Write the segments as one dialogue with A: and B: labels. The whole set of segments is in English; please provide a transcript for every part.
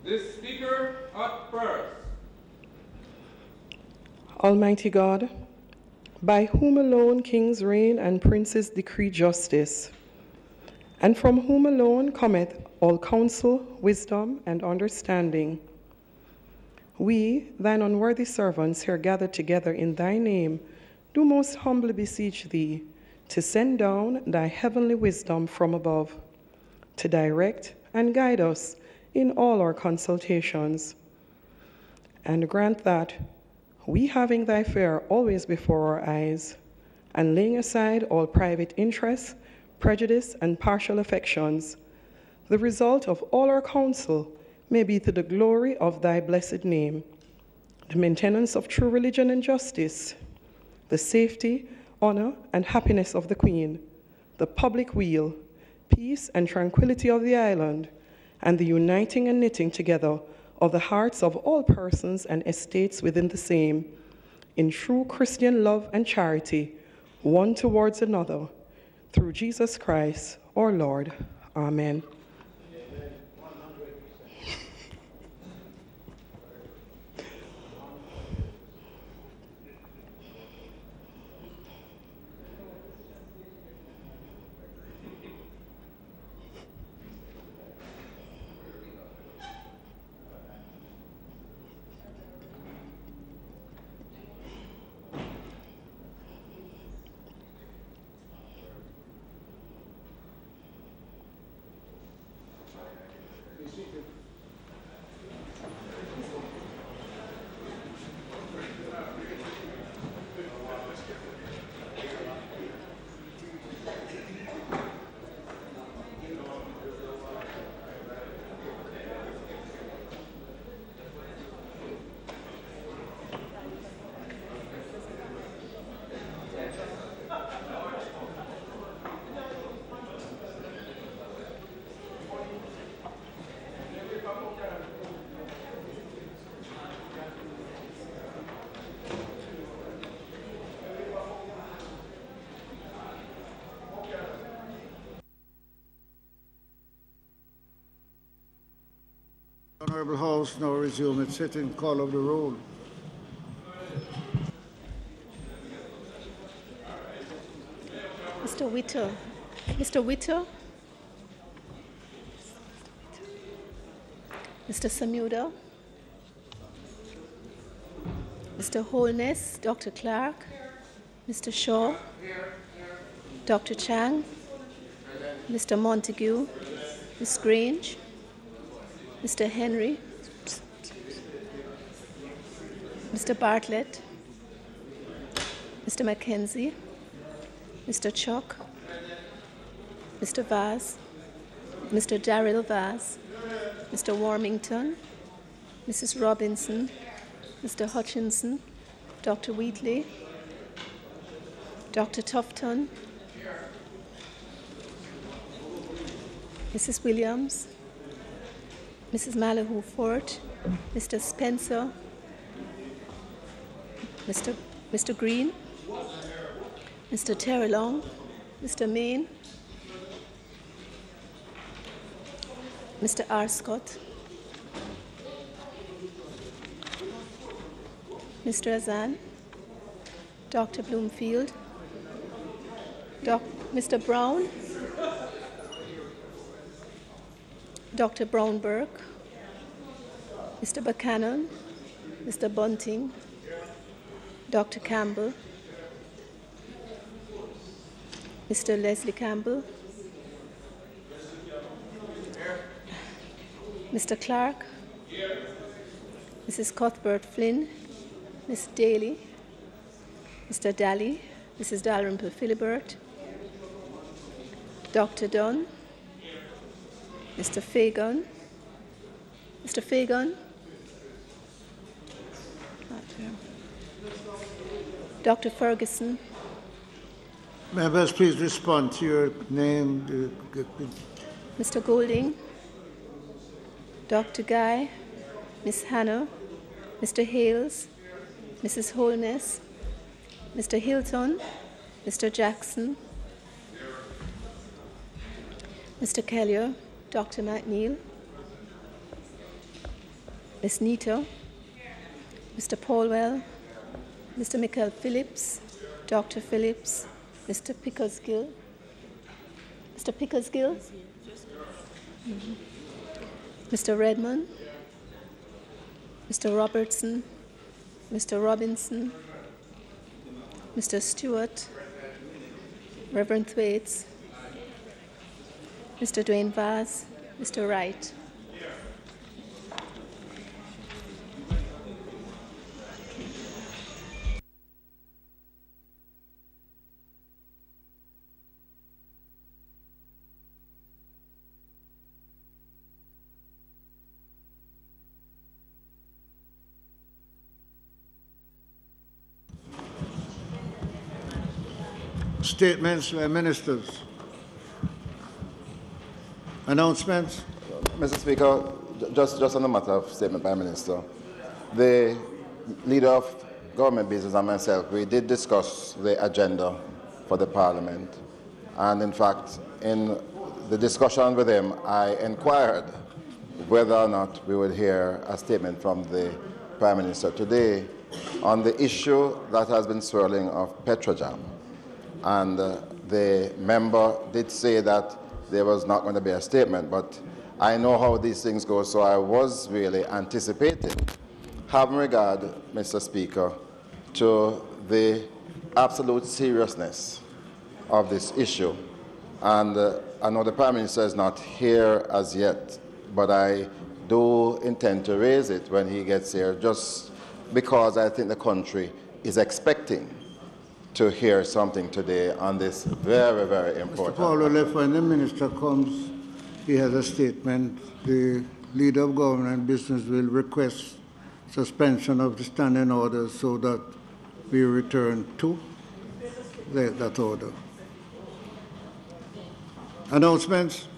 A: This speaker at first.
B: Almighty God, by whom alone kings reign and princes decree justice, and from whom alone cometh all counsel, wisdom, and understanding, we, thine unworthy servants, here gathered together in thy name, do most humbly beseech thee to send down thy heavenly wisdom from above, to direct and guide us in all our consultations, and grant that, we having thy fear always before our eyes, and laying aside all private interests, prejudice, and partial affections, the result of all our counsel may be to the glory of thy blessed name, the maintenance of true religion and justice, the safety, honor, and happiness of the Queen, the public weal, peace and tranquility of the island, and the uniting and knitting together of the hearts of all persons and estates within the same, in true Christian love and charity, one towards another, through Jesus Christ, our Lord. Amen.
C: Honourable House now resume its sitting. Call of the roll.
D: Mr. Whittle. Mr. Whittle. Mr. Samuda. Mr. Holness, Dr. Clark, Mr. Shaw, Dr. Chang, Mr. Montague, Ms. Grange, Mr. Henry, Mr. Bartlett, Mr. Mackenzie, Mr. Chuck, Mr. Vaz, Mr. Darrell Vaz, Mr. Warmington, Mrs. Robinson, Mr. Hutchinson, Dr. Wheatley, Dr. Tufton, Mrs. Williams, Mrs. Malahoo Fort, Mr. Spencer, Mr. Green, Mr. Terrelong, Mr. Main, Mr. Arscott, Mr. Azan, Dr. Bloomfield, Mr. Brown, Dr. Brownberg, Mr. Buchanan, Mr. Bunting, Dr. Campbell, Mr. Leslie Campbell, Mr. Clark, Mrs. Cuthbert Flynn, Ms. Daly, Mr. Daly, Mrs. Dalrymple Philibert, Dr. Dunn, Mr. Fagan, Mr. Fagan, Dr. Ferguson.
C: Members, please respond to your name.
D: Mr. Goulding, Dr. Guy, Miss Hannah, Mr. Hales, Mrs. Holness, Mr. Hilton, Mr. Jackson, Mr. Kellier, Dr. McNeil, Ms. Nito, Mr. Paulwell, Mr. Michael Phillips, Dr. Phillips, Mr. Pickersgill, Mr. Pickersgill, Mr. Redmond, Mr. Robertson, Mr. Robinson, Mr. Stewart, Reverend Thwaites, Mr. Dwayne Vaz, Mr. Wright.
C: Statements by ministers. Announcements.
E: Mr. Speaker, just on the matter of statement by Minister, the leader of government business and myself, we did discuss the agenda for the Parliament. And in fact, in the discussion with him, I inquired whether or not we would hear a statement from the Prime Minister today on the issue that has been swirling of Petrojam. And the member did say that there was not going to be a statement, but I know how these things go, so I was really anticipating, having regard, Mr. Speaker, to the absolute seriousness of this issue. And I know the Prime Minister is not here as yet, but I do intend to raise it when he gets here, just because I think the country is expecting to hear something today on this very, very important.
C: Mr. Paulo, if when the minister comes, he has a statement. The leader of government and business will request suspension of the standing orders so that we return to that order. Announcements.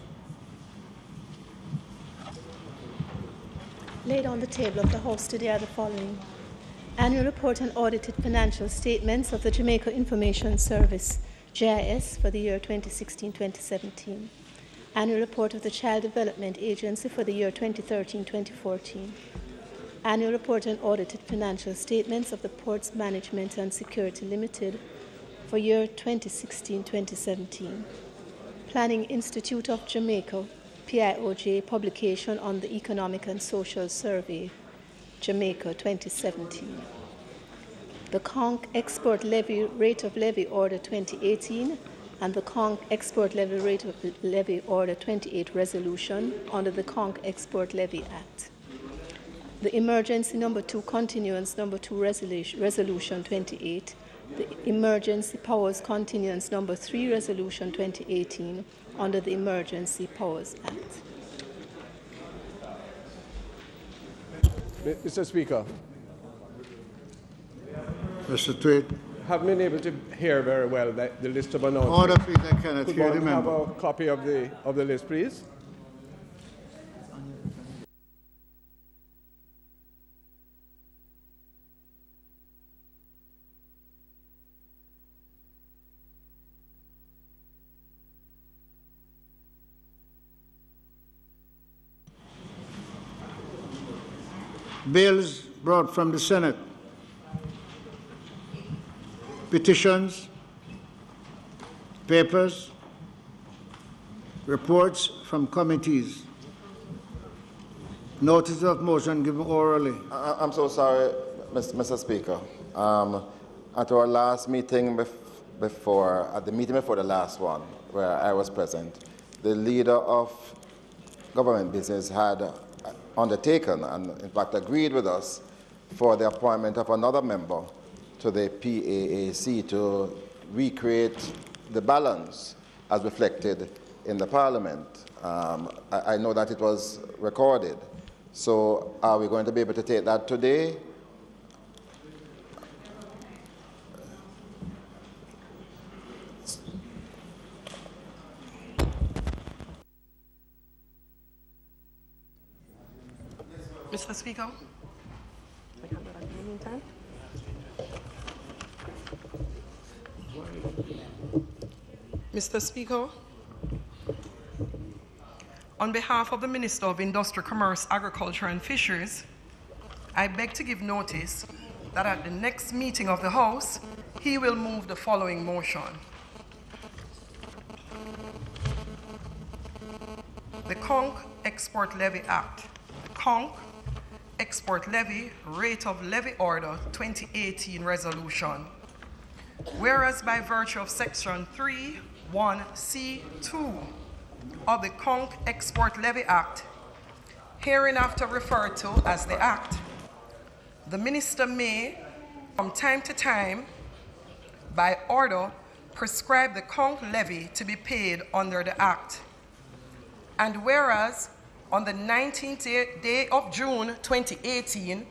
D: Laid on the table of the House today are the following. Annual report and audited financial statements of the Jamaica Information Service, JIS, for the year 2016-2017. Annual report of the Child Development Agency for the year 2013-2014. Annual report and audited financial statements of the Ports Management and Security Limited for year 2016-2017. Planning Institute of Jamaica, PIOJ, publication on the Economic and Social Survey, Jamaica 2017. The Conch Export Levy Rate of Levy Order 2018 and the Conch Export Levy Rate of Levy Order 28 Resolution under the Conch Export Levy Act. The Emergency Number 2 Continuance Number 2 Resolution 28. The Emergency Powers Continuance Number 3 Resolution 2018 under the Emergency Powers Act.
F: Mr. Speaker,
C: Mr. Thwaites.
F: have been able to hear very well the list of announcements.
C: Order, please. I cannot
F: Could
C: hear the
F: one have
C: member.
F: a copy of the list, please?
C: Bills brought from the Senate. Petitions, papers, reports from committees. Notice of motion given orally.
E: I'm so sorry, Mr. Speaker. At our last meeting at the meeting before the last one, where I was present, the leader of government business had undertaken and in fact agreed with us for the appointment of another member to the PAAC to recreate the balance as reflected in the Parliament. I know that it was recorded. So are we going to be able to take that today?
B: Mr. Speaker, I can do that in the meantime. Mr. Speaker, on behalf of the Minister of Industry, Commerce, Agriculture and Fisheries, I beg to give notice that at the next meeting of the House, he will move the following motion. The Conch Export Levy Act, the Conch Export Levy Rate of Levy Order 2018 Resolution. Whereas by virtue of Section 3(1)(c)(2) of the Conch Export Levy Act, hereinafter referred to as the Act, the Minister may, from time to time, by order, prescribe the Conch levy to be paid under the Act. And whereas, on the 19th day of June 2018,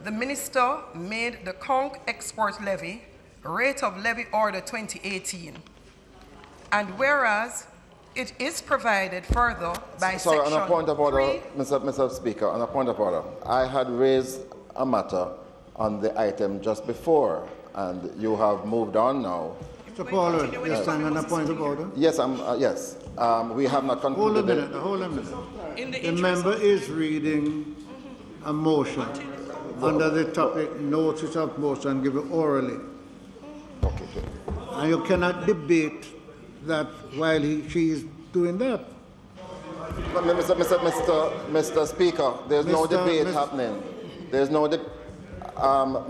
B: the Minister made the Conch Export Levy Rate of Levy Order 2018. And whereas, it is provided further by
E: Sorry,
B: Section
E: on a point of order,
B: 3.
E: Mr. Speaker, on a point of order, I had raised a matter on the item just before, and you have moved on now.
C: Mr. Paul, you stand on a point of order?
E: Yes, yes. We have not concluded.
C: Hold a minute. The member is reading a motion under the topic notice of motion given orally.
E: Okay.
C: And you cannot debate that while she is doing that.
E: But Mr. Speaker, there's no debate happening. There's no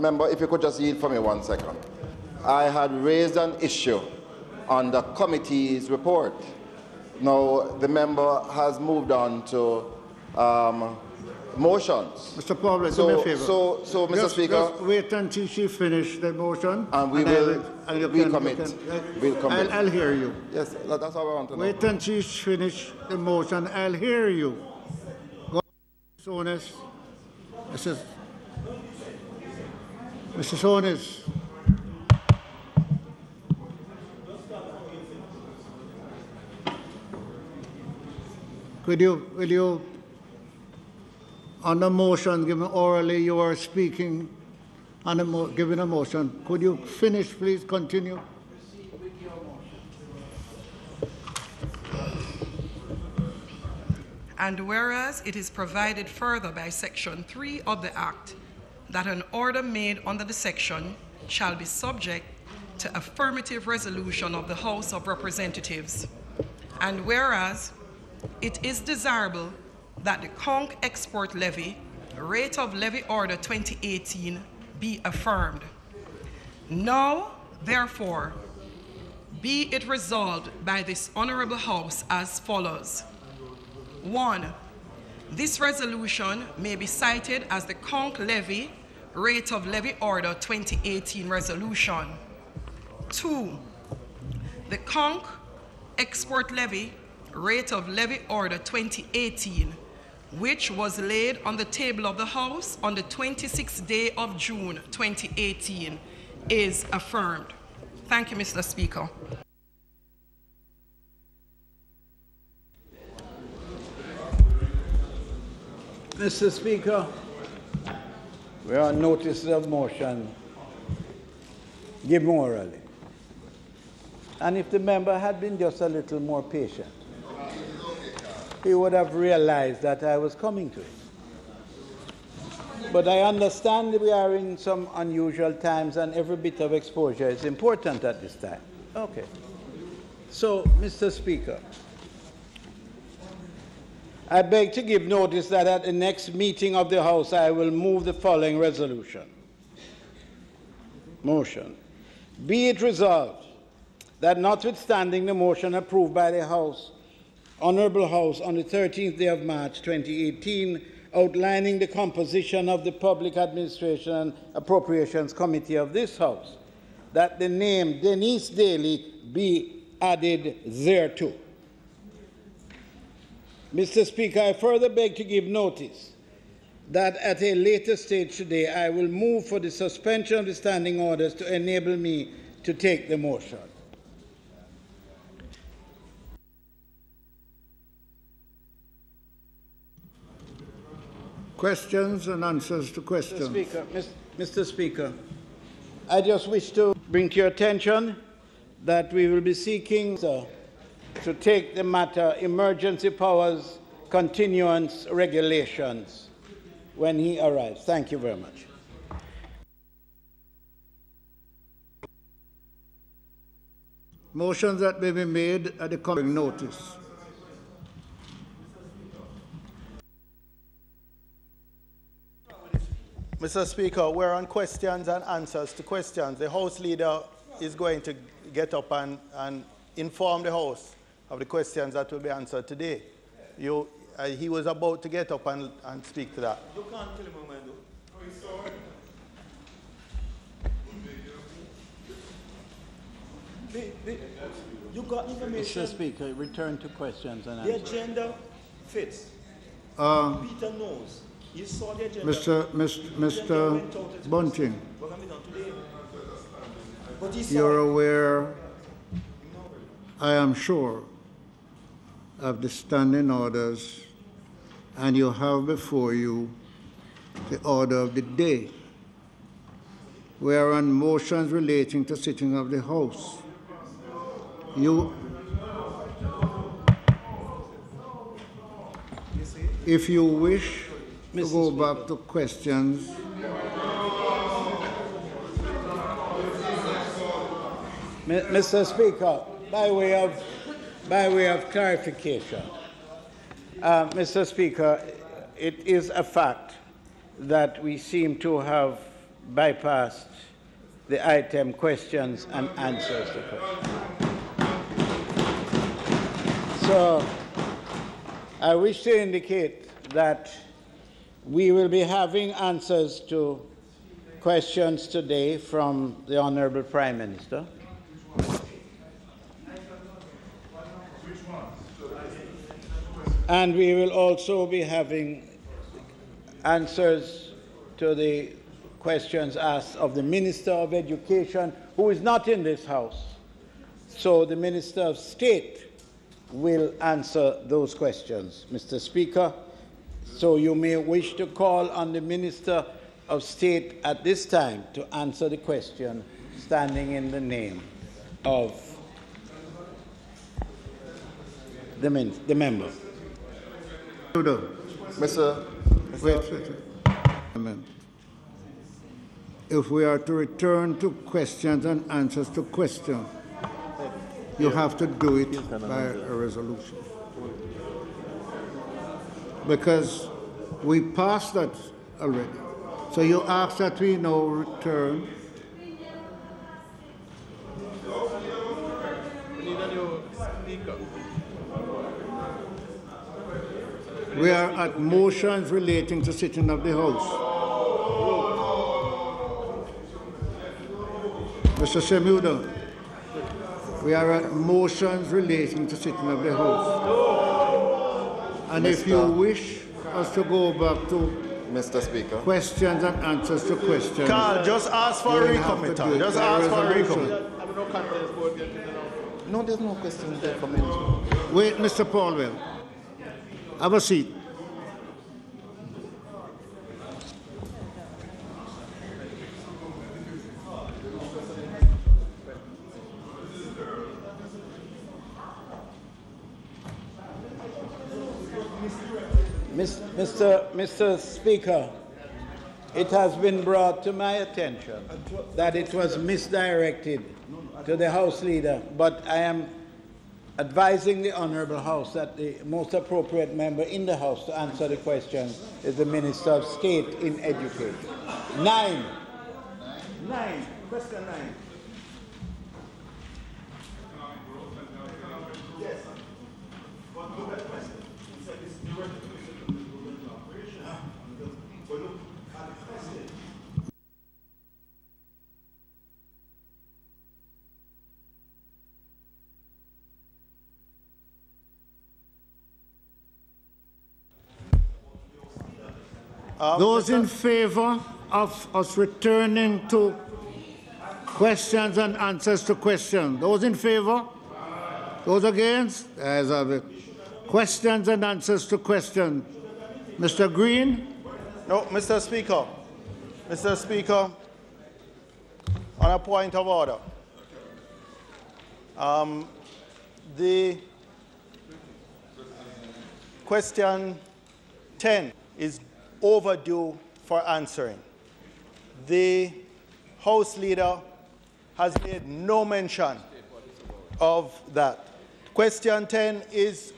E: member, if you could just yield for me 1 second. I had raised an issue on the committee's report. Now, the member has moved on to motions.
C: Mr. Paul, do me a favor.
E: So, Mr. Speaker.
C: Just wait until she finishes the motion.
E: And we will recommit.
C: I'll hear you.
E: Yes, that's how I want to know.
C: Wait until she finishes the motion. I'll hear you. Go on, Mrs. Sonis. Will you, on the motion given orally, you are speaking on giving a motion. Could you finish, please? Continue.
B: And whereas it is provided further by Section 3 of the Act that an order made under the section shall be subject to affirmative resolution of the House of Representatives. And whereas it is desirable that the Conch Export Levy Rate of Levy Order 2018 be affirmed. Now, therefore, be it resolved by this Honorable House as follows. 1. This resolution may be cited as the Conch Levy Rate of Levy Order 2018 Resolution. 2. The Conch Export Levy Rate of Levy Order 2018, which was laid on the table of the House on the 26th day of June 2018, is affirmed. Thank you, Mr. Speaker.
G: Mr. Speaker, we are on notice of motion given orally. And if the member had been just a little more patient, he would have realized that I was coming to it. But I understand we are in some unusual times and every bit of exposure is important at this time. Okay. So, Mr. Speaker, I beg to give notice that at the next meeting of the House I will move the following resolution. Motion. Be it resolved that notwithstanding the motion approved by the House, Honourable House on the 13th day of March 2018 outlining the composition of the Public Administration and Appropriations Committee of this House, that the name Denise Daly be added thereto. Mr. Speaker, I further beg to give notice that at a later stage today I will move for the suspension of the standing orders to enable me to take the motion.
C: Questions and answers to questions.
G: Mr. Speaker, I just wish to bring to your attention that we will be seeking to take the matter emergency powers continuance regulations when he arrives. Thank you very much.
C: Motions that may be made at the coming notice.
H: Mr. Speaker, we're on questions and answers to questions. The House Leader is going to get up and inform the House of the questions that will be answered today. He was about to get up and speak to that.
A: You can't tell him when I do.
I: You got information.
G: Mr. Speaker, return to questions and
I: The
G: answers.
I: agenda fits. Peter knows. You saw the agenda.
C: Mr. Bunting,
I: We're going to be done today. But he saw
C: you're aware, I am sure, of the standing orders, and you have before you the order of the day. We are on motions relating to sitting of the House. If you wish to go back to questions,
G: Mr. Speaker, by way of clarification, Mr. Speaker, it is a fact that we seem to have bypassed the item questions and answers to questions. So I wish to indicate that we will be having answers to questions today from the Honorable Prime Minister. And we will also be having answers to the questions asked of the Minister of Education, who is not in this House. So the Minister of State will answer those questions, Mr. Speaker. So you may wish to call on the Minister of State at this time to answer the question standing in the name of the member.
E: Mr.
C: Wait. If we are to return to questions and answers to questions, you have to do it by a resolution. Because we passed that already. So you ask that we now return.
A: We need a new speaker.
C: We are at motions relating to sitting of the House. Mr. Shemuda, we are at motions relating to sitting of the House. And if you wish us to go back to
E: Mr. Speaker.
C: questions and answers to questions,
H: Carl, just ask for a recommittee. Just ask for a recommittee.
E: No, there's no question there for me.
C: Wait, Mr. Paulwell. Have a seat.
G: Mr. Speaker, it has been brought to my attention that it was misdirected to the House Leader, but I am advising the Honourable House that the most appropriate member in the House to answer the question is the Minister of State in Education. Question 9.
C: Those in favor of us returning to questions and answers to questions, those in favor? Those against? As of it. Questions and answers to questions. Mr. Green?
H: No, Mr. Speaker. Mr. Speaker, on a point of order. The question 10 is overdue for answering. The House Leader has made no mention of that. Question 10 is,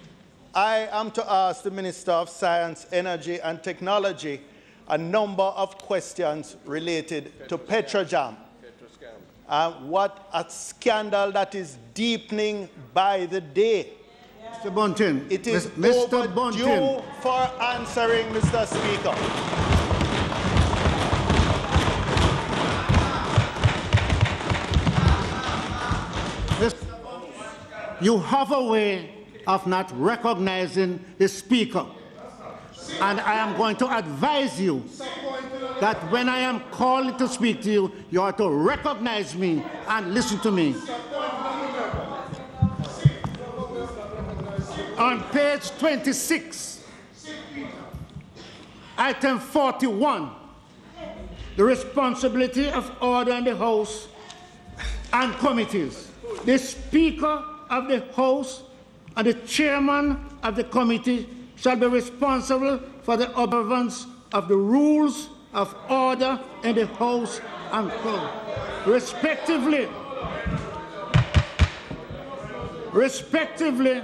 H: I am to ask the Minister of Science, Energy and Technology a number of questions related to Petrojam. What a scandal that is deepening by the day.
C: Mr. Bunting.
H: It is
C: Mr.
H: overdue
C: Bunting.
H: for answering, Mr. Speaker.
C: You have a way of not recognizing the Speaker. And I am going to advise you that when I am called to speak to you, you are to recognize me and listen to me. On page 26, item 41, the responsibility of order in the House and committees. The Speaker of the House and the Chairman of the committee shall be responsible for the observance of the rules of order in the House and Committee, respectively,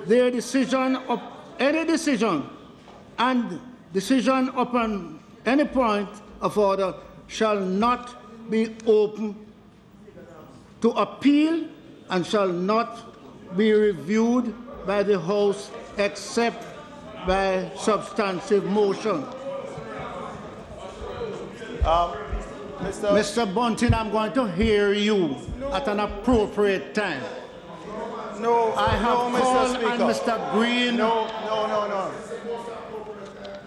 C: their decision of any decision and decision upon any point of order shall not be open to appeal and shall not be reviewed by the House except by substantive motion. Mr. Bunting, I'm going to hear you at an appropriate time.
H: No,
C: I have called on Mr. Green.
H: No.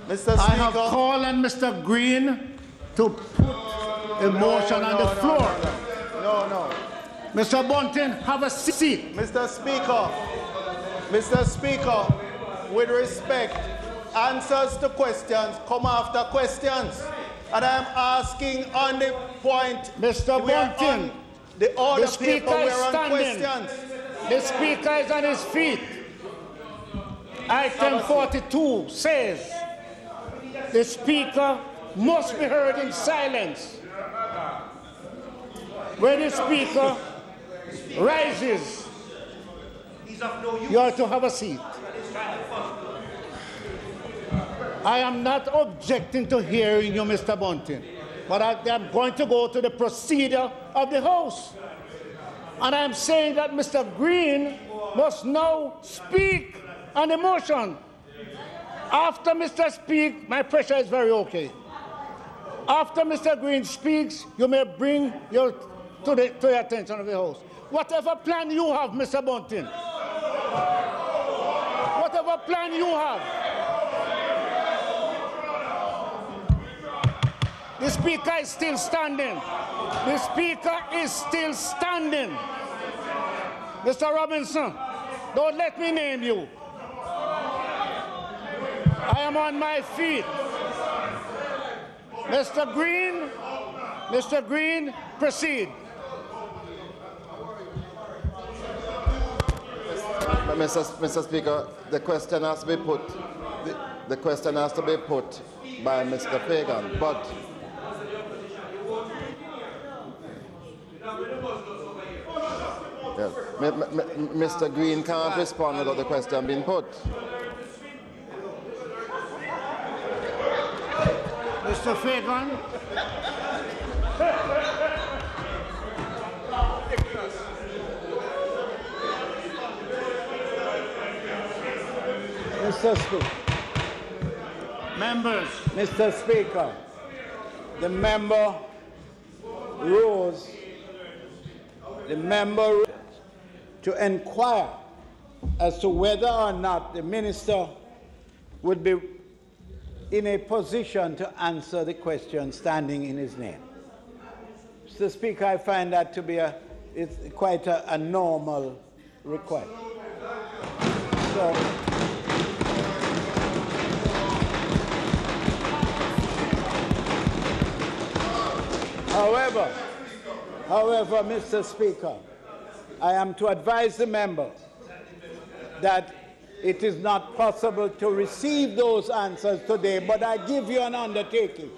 H: Mr. Speaker.
C: I have called on Mr. Green to put a motion on the floor.
H: No.
C: Mr. Bunting, have a seat.
H: Mr. Speaker, with respect, answers to questions come after questions. And I'm asking on the point,
C: Mr. Bunting,
H: the order
C: the Speaker
H: paper,
C: is
H: we're on
C: standing.
H: questions.
C: The Speaker is on his feet. Item 42 says the Speaker must be heard in silence. When the Speaker rises, you are to have a seat. I am not objecting to hearing you, Mr. Bunting, but I am going to go to the procedure of the House. And I'm saying that Mr. Green must now speak on the motion. After Mr. Speak, my pressure is very okay. After Mr. Green speaks, you may bring to the attention of the House. Whatever plan you have, Mr. Bunting. Whatever plan you have. The Speaker is still standing. The Speaker is still standing. Mr. Robinson, don't let me name you. I am on my feet. Mr. Green, proceed.
E: Mr. Speaker, the question has to be put. The question has to be put by Mr. Fagan, but yes, Mr. Green can't respond without the question being put.
C: Mr. Fagan.
G: Mr. Speaker.
C: Members.
G: Mr. Speaker, the member rose to inquire as to whether or not the minister would be in a position to answer the question standing in his name. Mr. Speaker, I find that to be quite a normal request. So, However, Mr. Speaker, I am to advise the member that it is not possible to receive those answers today, but I give you an undertaking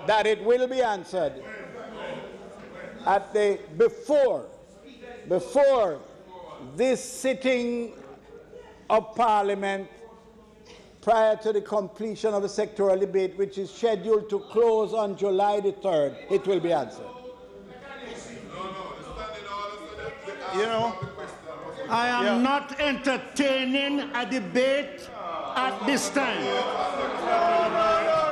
G: that it will be answered at the before this sitting of Parliament, prior to the completion of the sectoral debate, which is scheduled to close on July the 3rd, it will be answered.
H: You know,
J: I am not entertaining a debate at this time.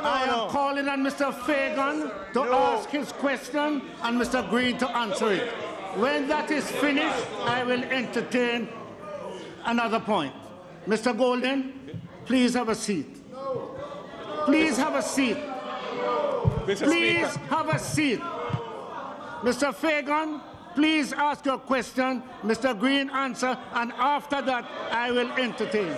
J: I am calling on Mr. Fagan to ask his question and Mr. Green to answer it. When that is finished, I will entertain another point. Mr. Golden, please have a seat. Please have a seat. Please have a seat. Mr. Fagan, please ask your question. Mr. Green, answer, and after that, I will entertain.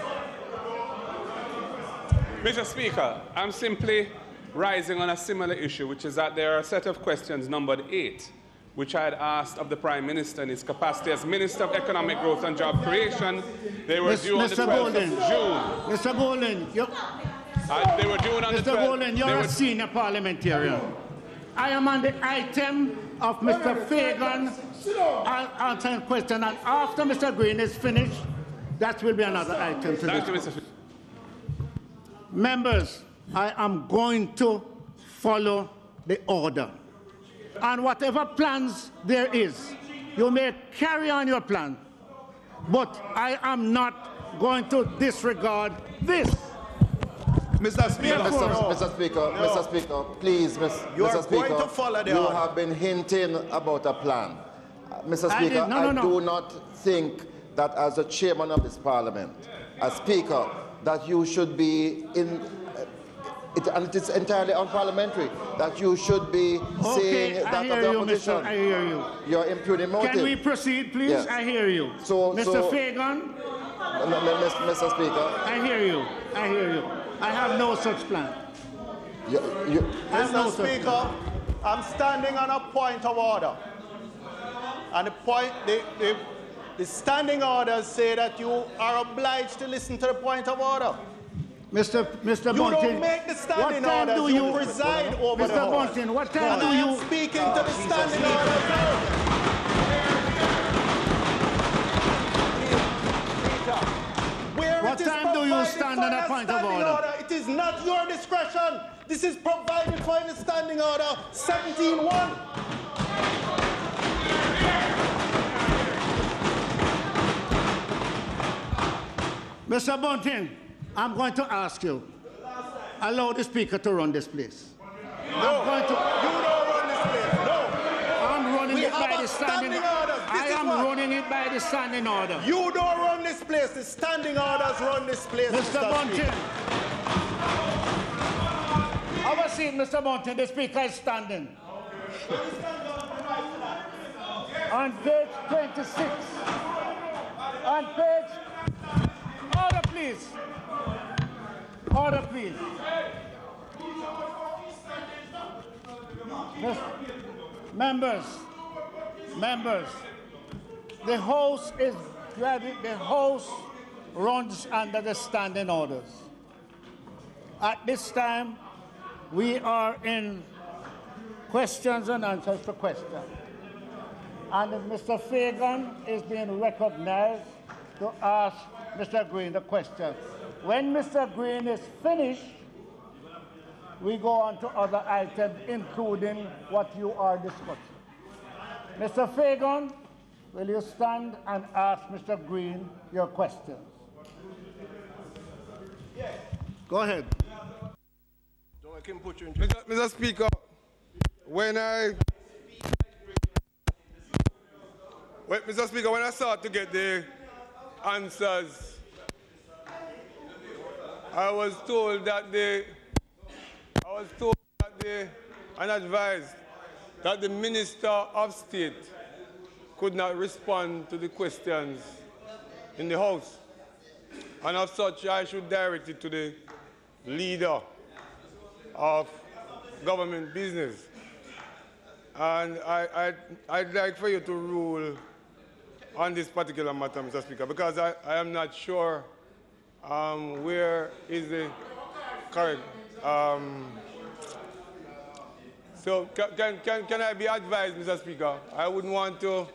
K: Mr. Speaker, I'm simply rising on a similar issue, which is that there are a set of questions numbered 8, which I had asked of the Prime Minister in his capacity as Minister of Economic Growth and Job Creation. They were due on the 12th of June.
J: Mr. Golden,
K: they were due on the 12th.
J: Mr. Golden, you're a senior parliamentarian. I am on the item of Mr. Fagan answering question, and after Mr. Green is finished, that will be another item to
K: Thank you,
J: discuss.
K: Mr. Speaker.
J: Members, I am going to follow the order. And whatever plans there is, you may carry on your plan, but I am not going to disregard this.
H: Mr. Speaker,
E: Mr. Speaker, please, Mr. Speaker,
H: going to follow the
E: you
H: order.
E: have been hinting about a plan. Mr. Speaker, I do not think that as a chairman of this parliament, as Speaker, that you should be in, and it is entirely unparliamentary, that you should be saying that of the opposition.
J: I hear you.
E: You're impugning motive.
J: Can we proceed, please?
E: Yes.
J: I hear you. Mr. Fagan?
E: Mr. Speaker.
J: I hear you. I hear you. I have no such plan.
H: Mr. Speaker, I'm standing on a point of order. And the standing orders say that you are obliged to listen to the point of order.
J: Mr.
H: You
J: Bunting,
H: don't make the standing
J: what time
H: orders,
J: do
H: you preside over the
J: Mr.
H: House.
J: Bunting, what time do
H: I
J: you...
H: am speaking to the standing orders now.
J: What time do you stand on a point of order?
H: It is not your discretion. This is provided for in the standing order 17.1.
J: Mr. Bunting, I'm going to ask you, allow the Speaker to run this place.
H: No, you don't run this place. No.
J: I'm running
H: We
J: it by
H: have
J: the
H: a
J: standing
H: order.
J: I am running it by the standing order.
H: You don't run this place. The standing orders run this place.
J: Mr. Bunting. Have a seat, Mr. Bunting. The Speaker is standing. On page 26. On page... Order, please. Order, please. Members, the House is ready. The House runs under the standing orders. At this time, we are in questions and answers to questions. And Mr. Fagan is being recognized to ask Mr. Green the question. When Mr. Green is finished, we go on to other items, including what you are discussing. Mr. Fagan, will you stand and ask Mr. Green your questions?
H: Yes.
J: Go ahead.
F: Mr. Speaker, when I start to get the answers, I was told and advised that the Minister of State could not respond to the questions in the House. And as such, I should direct it to the leader of government business. And I'd like for you to rule on this particular matter, Mr. Speaker, because I am not sure where is the correct. So can I be advised, Mr. Speaker? I wouldn't want to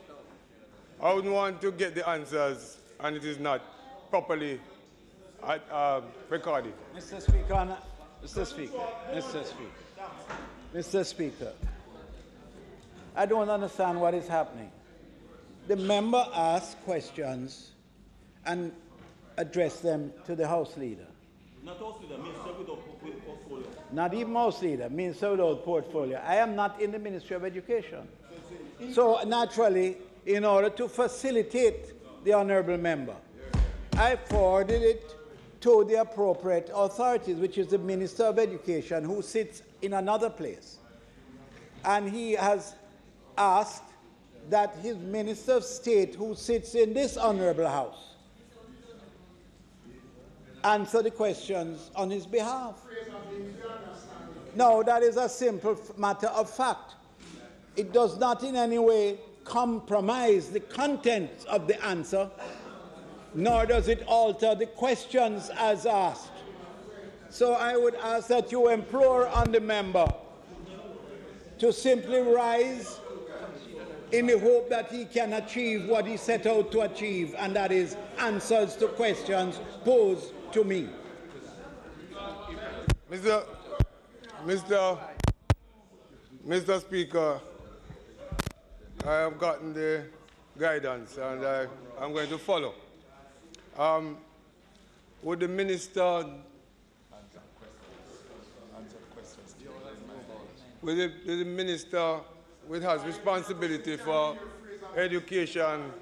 F: get the answers and it is not properly recorded.
G: Mr. Speaker, Mr. Speaker, I don't understand what is happening. The member asks questions and address them to the House Leader.
I: Not House Leader, Minister without portfolio.
G: Not even House Leader, Minister without portfolio. I am not in the Ministry of Education. So naturally, in order to facilitate the honourable member, I forwarded it to the appropriate authorities, which is the Minister of Education, who sits in another place. And he has asked that his Minister of State, who sits in this honourable House, answer the questions on his behalf. No, that is a simple matter of fact. It does not in any way compromise the content of the answer, nor does it alter the questions as asked. So I would ask that you implore on the member to simply rise in the hope that he can achieve what he set out to achieve, and that is answers to questions posed to me.
F: Mr. Speaker, I have gotten the guidance and I'm going to follow. Would the Minister the Minister which has responsibility for education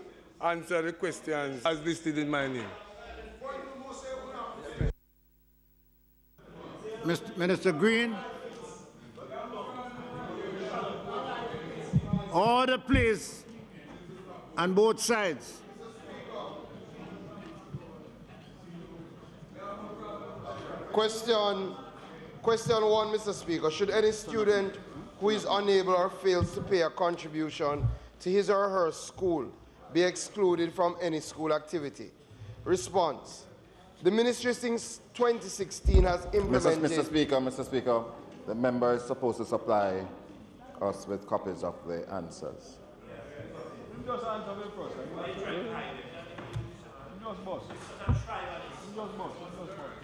F: answer the questions as listed in my name?
C: Minister Green. Order, please, on both sides.
L: Question one, Mr. Speaker. Should any student who is unable or fails to pay a contribution to his or her school be excluded from any school activity? Response. The ministry since 2016 has implemented...
E: Mr. Speaker, the member is supposed to supply us with copies of the answers.
I: Just answer the first. Just boss.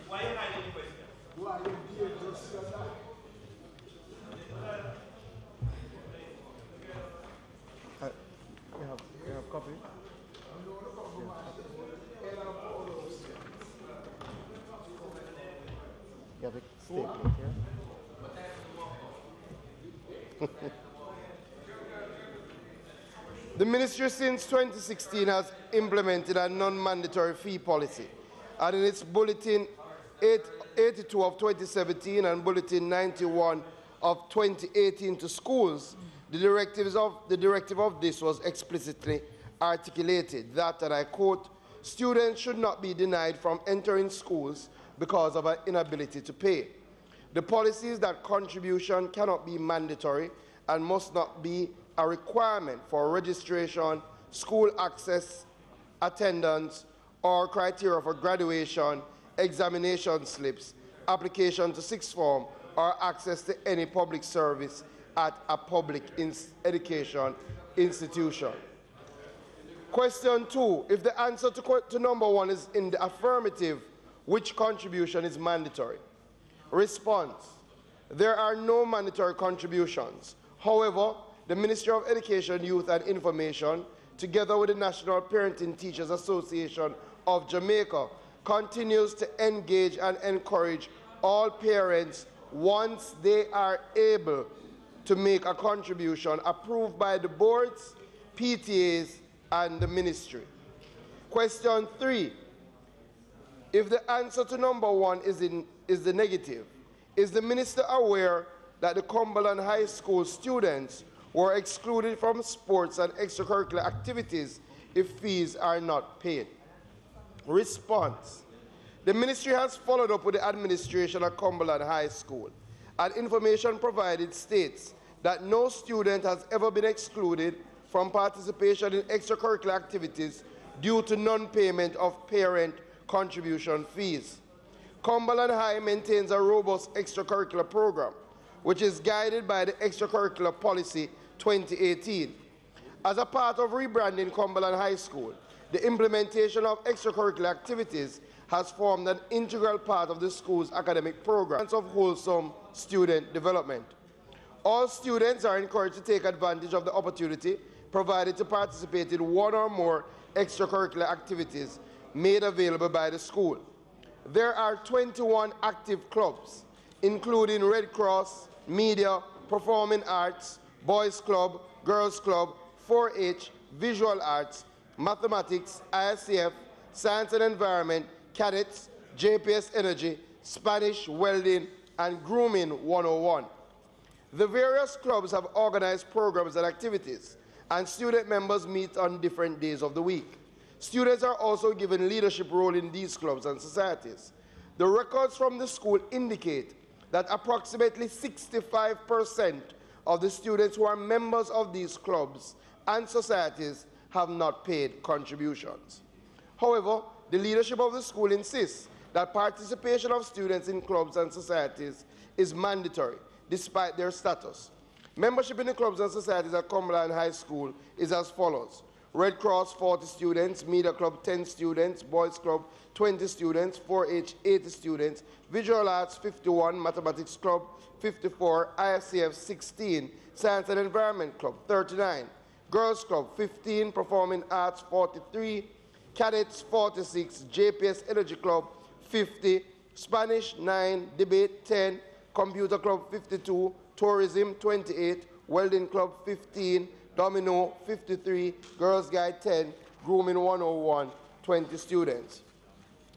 I: Why are you hiding the question? Why are you just you have copy?
L: You have a statement here? The ministry since 2016 has implemented a non-mandatory fee policy, and in its Bulletin 82 of 2017 and Bulletin 91 of 2018 to schools, the directive of this was explicitly articulated that, and I quote, students should not be denied from entering schools because of an inability to pay. The policy is that contribution cannot be mandatory and must not be a requirement for registration, school access, attendance, or criteria for graduation, examination slips, application to sixth form, or access to any public service at a public education institution. Question two, if the answer to number one is in the affirmative, which contribution is mandatory? Response, there are no mandatory contributions. However, the Ministry of Education, Youth and Information, together with the National Parenting Teachers Association of Jamaica, continues to engage and encourage all parents, once they are able to make a contribution approved by the boards, PTAs, and the ministry. Question three, if the answer to number one is the negative, is the minister aware that the Cumberland High School students were excluded from sports and extracurricular activities if fees are not paid? Response, the ministry has followed up with the administration at Cumberland High School, and information provided states that no student has ever been excluded from participation in extracurricular activities due to non-payment of parent contribution fees. Cumberland High maintains a robust extracurricular program, which is guided by the Extracurricular Policy 2018. As a part of rebranding Cumberland High School, the implementation of extracurricular activities has formed an integral part of the school's academic programs of wholesome student development. All students are encouraged to take advantage of the opportunity provided to participate in one or more extracurricular activities made available by the school. There are 21 active clubs, including Red Cross, Media, Performing Arts, Boys Club, Girls Club, 4-H, Visual Arts, Mathematics, ISCF, Science and Environment, Cadets, JPS Energy, Spanish, Welding, and Grooming 101. The various clubs have organized programs and activities, and student members meet on different days of the week. Students are also given leadership role in these clubs and societies. The records from the school indicate that approximately 65% of the students who are members of these clubs and societies have not paid contributions. However, the leadership of the school insists that participation of students in clubs and societies is mandatory, despite their status. Membership in the clubs and societies at Cumberland High School is as follows: Red Cross 40 students, Media Club 10 students, Boys Club 20 students, 4-H 80 students, Visual Arts 51, Mathematics Club 54, ISCF 16, Science and Environment Club 39, Girls Club 15, Performing Arts 43, Cadets 46, JPS Energy Club 50, Spanish 9, Debate 10, Computer Club 52, Tourism 28, Welding Club 15, Domino 53, Girls Guide 10, Grooming 101, 20 students.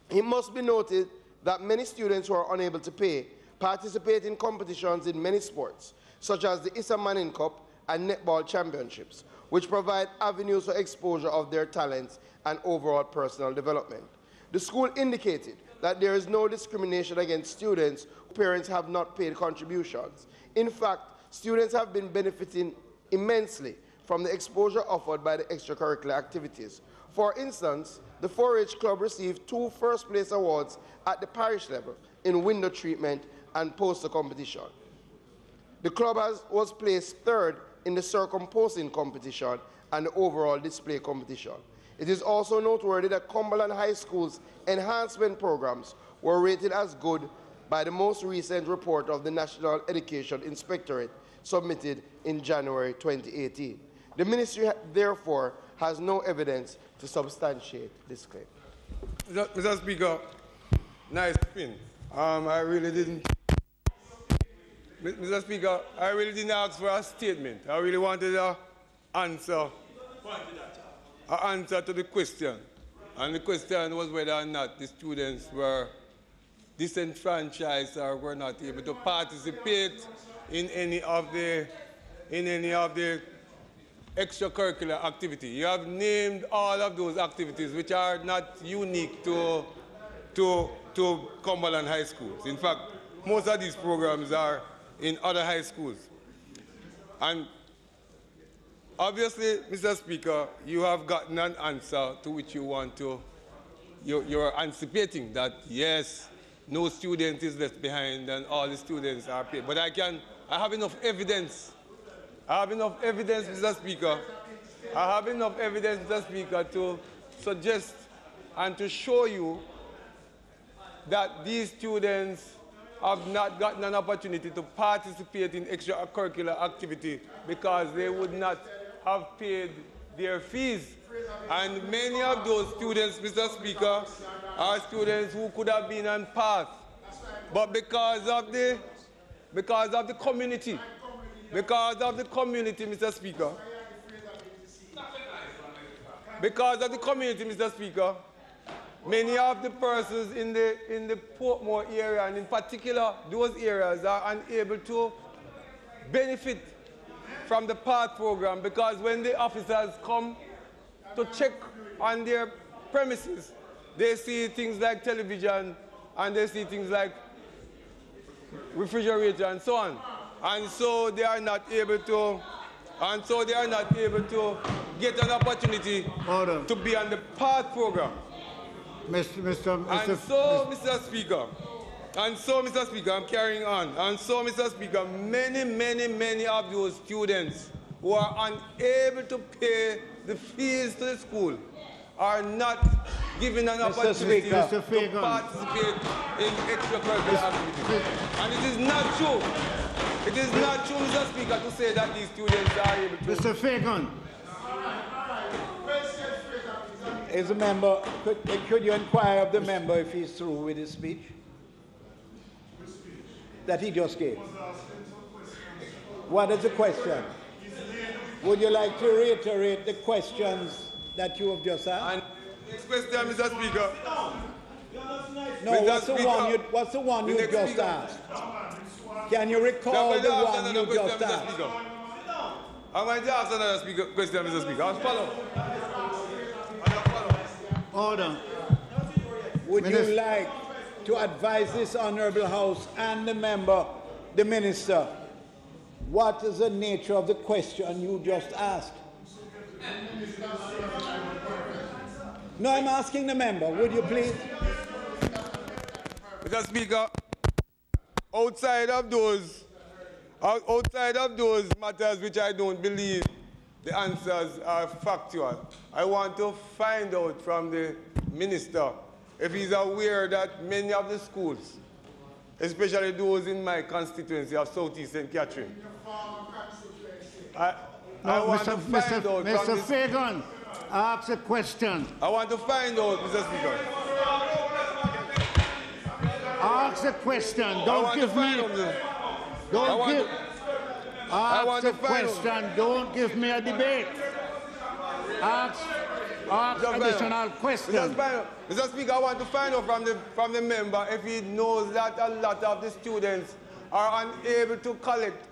L: It must be noted that many students who are unable to pay participate in competitions in many sports, such as the Issa Manning Cup and Netball Championships, which provide avenues for exposure of their talents and overall personal development. The school indicated that there is no discrimination against students whose parents have not paid contributions. In fact, students have been benefiting immensely from the exposure offered by the extracurricular activities. For instance, the 4-H Club received 2 first-place awards at the parish level in window treatment and poster competition. The club was placed 3rd in the circumposing competition and the overall display competition. It is also noteworthy that Cumberland High School's enhancement programs were rated as good by the most recent report of the National Education Inspectorate submitted in January 2018. The ministry, therefore, has no evidence to substantiate this claim.
F: Mr. Speaker, nice spin. I really didn't. Mr. Speaker, I really didn't ask for a statement. I really wanted an answer to the question. And the question was whether or not the students were disenfranchised or were not able to participate in any of the extracurricular activity. You have named all of those activities which are not unique to Cumberland High Schools. In fact, most of these programs are in other high schools. And obviously, Mr. Speaker, you have gotten an answer to which you want to, you're anticipating that, yes, no student is left behind and all the students are paid. But I have enough evidence. I have enough evidence, Mr. Speaker. I have enough evidence, Mr. Speaker, to suggest and to show you that these students have not gotten an opportunity to participate in extracurricular activity because they would not have paid their fees. And many of those students, Mr. Speaker, are students who could have been on path. But because of the community, Mr. Speaker, because of the community, Mr. Speaker, many of the persons in the Portmore area, and in particular those areas, are unable to benefit from the PATH program because when the officers come to check on their premises, they see things like television and they see things like refrigerator and so on. And so they are not able to and so they are not able to get an opportunity to be on the PATH program. Mr. Speaker, I'm carrying on. And so, Mr. Speaker, many of those students who are unable to pay the fees to the school are not given an opportunity to participate in extracurricular activities. And it is not true. It is not true, Mr. Speaker, to say that these students are able to.
J: Mr. Fagan.
G: As a member, could you inquire of the member if he's through with his speech that he just gave? What is the question? Would you like to reiterate the questions that you have just asked?
F: And next question, Mr. Speaker.
G: No, what's the one you just asked? Can you recall the one you just asked?
F: I'm going to ask another question, Mr. Speaker. I'll follow.
J: Order.
G: Would you like to advise this honourable House and the member, the minister, what is the nature of the question you just asked? No, I'm asking the member. Would you please?
F: Mr. Speaker, outside of those matters which I don't believe the answers are factual, I want to find out from the minister if he's aware that many of the schools, especially those in my constituency of Southeast St. Catherine,
J: Mr. Fagan, ask a question.
F: I want to find out, Mr. Speaker.
J: Ask a question. Don't give me. Ask a question. Don't give me a debate. Ask additional questions.
F: Mr. Speaker, I want to find out from the member if he knows that a lot of the students are unable to collect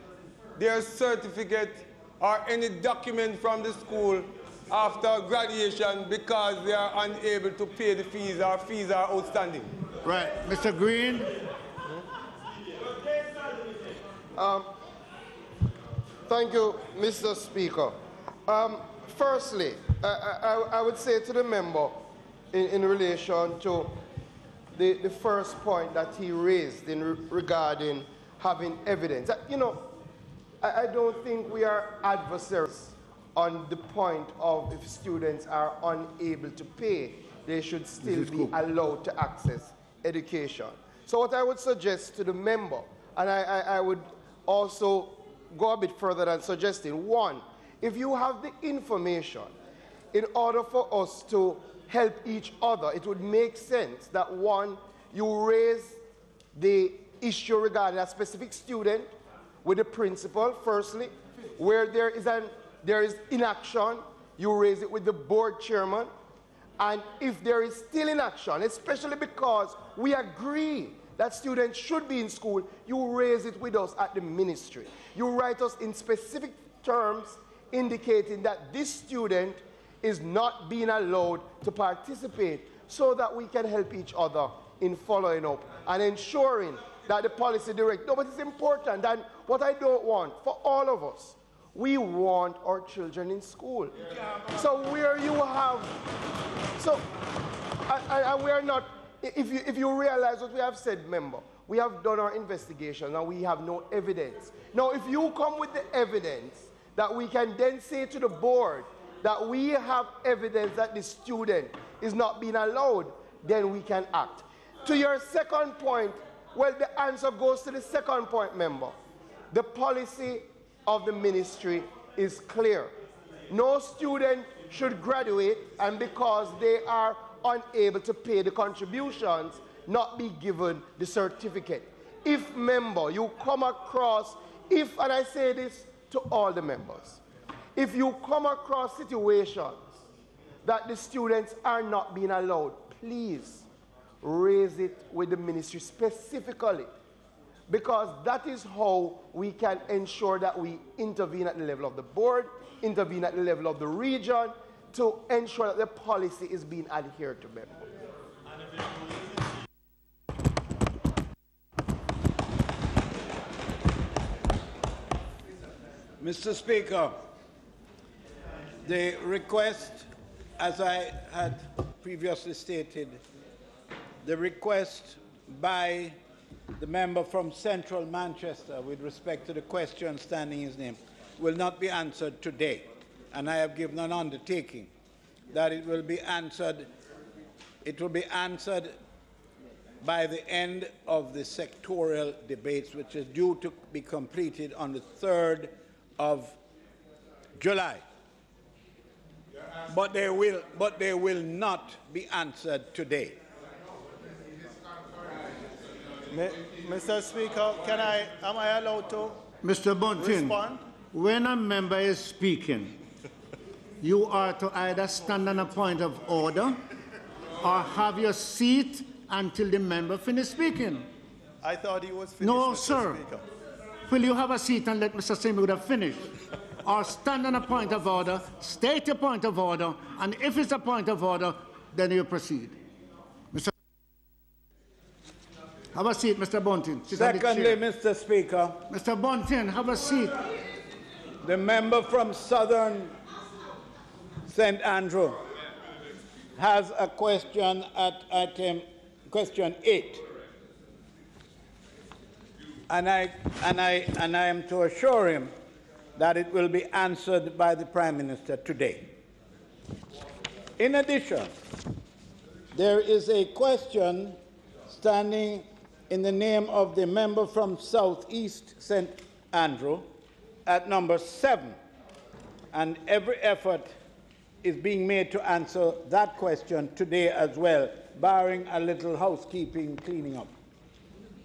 F: their certificate or any document from the school after graduation because they are unable to pay the fees or fees are outstanding.
J: Right. Mr. Green.
L: Thank you, Mr. Speaker. Firstly, I would say to the member in relation to the first point that he raised regarding having evidence. You know, I don't think we are adversaries on the point of if students are unable to pay, they should still be allowed to access education. So what I would suggest to the member, and I would also go a bit further than suggesting, one, if you have the information, in order for us to help each other, it would make sense that, one, you raise the issue regarding a specific student with the principal, firstly, where there is inaction, you raise it with the board chairman, and if there is still inaction, especially because we agree that students should be in school, you raise it with us at the ministry. You write us in specific terms indicating that this student is not being allowed to participate so that we can help each other in following up and ensuring that the policy directs. No, but it's important, and what I don't want for all of us, we want our children in school. So where you have, so, and we are not, if you realize what we have said, member, we have done our investigation and we have no evidence. Now, if you come with the evidence that we can then say to the board that we have evidence that the student is not being allowed, then we can act. To your second point, well, the answer goes to the second point, member. The policy of the ministry is clear. No student should graduate and because they are unable to pay the contributions, not be given the certificate. If, member, you come across, and I say this to all the members, if you come across situations that the students are not being allowed, please raise it with the ministry specifically, because that is how we can ensure that we intervene at the level of the board, intervene at the level of the region, to ensure that the policy is being adhered to, member.
G: Mr. Speaker, The request, as I had previously stated, the request by the member from Central Manchester with respect to the question standing in his name will not be answered today. And I have given an undertaking that it will be answered by the end of the sectoral debates, which is due to be completed on the 3rd of July. But they will not be answered today.
H: Mr. Speaker, am I allowed to
C: Mr. Bunting,
H: respond?
C: when a member is speaking, you are to either stand on a point of order or have your seat until the member finishes speaking.
H: I thought he was finished,
C: No,
H: Mr.
C: sir.
H: Speaker.
C: Will you have a seat and let Mr. Semuda finish? Or stand on a point of order, state a point of order, and if it's a point of order, then you proceed. Have a seat, Mr. Bunting.
G: Secondly, Mr. Speaker.
C: Mr. Bunting, have a seat.
G: The member from Southern St. Andrew has a question at item question 8. And I am to assure him that it will be answered by the Prime Minister today. In addition, there is a question standing in the name of the member from Southeast St. Andrew at number 7, and every effort is being made to answer that question today as well, barring a little housekeeping cleaning up.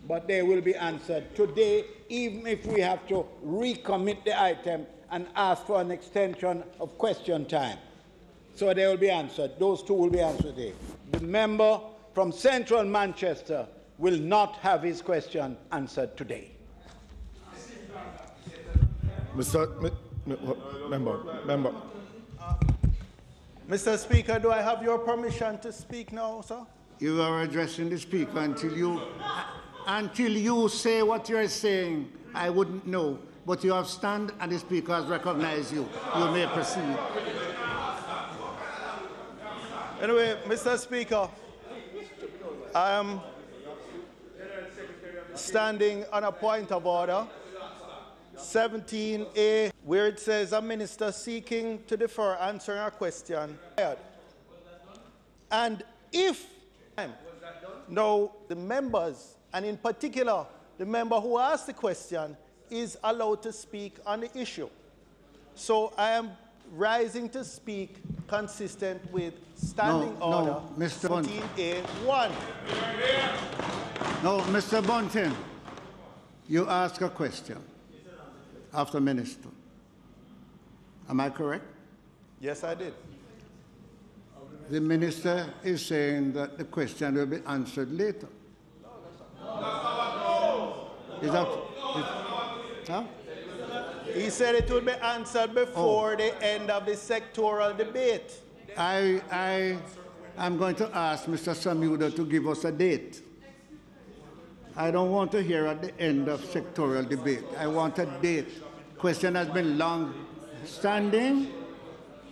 G: But they will be answered today, even if we have to recommit the item and ask for an extension of question time. So they will be answered. Those two will be answered today. The member from Central Manchester will not have his question answered today.
H: Member. Mr. Speaker, do I have your permission to speak now, sir?
C: You are addressing the Speaker until you say what you're saying. I wouldn't know, but you have stand and the Speaker has recognized you. You may proceed.
H: Anyway, Mr. Speaker, I am standing on a point of order, 17A, where it says a minister seeking to defer answering a question. And if now the members, and in particular the member who asked the question, is allowed to speak on the issue. So I am rising to speak consistent with standing order
C: Mr.
H: 17A1.
C: No, Mr. Bunting, you ask a question after Minister. Am I correct?
H: Yes, I did.
C: The Minister is saying that the question will be answered later. Is that... Huh?
H: He said it will be answered before the end of the sectoral debate.
C: I'm going to ask Mr. Samuda to give us a date. I don't want to hear at the end of sectoral debate. I want a date. Question has been long standing,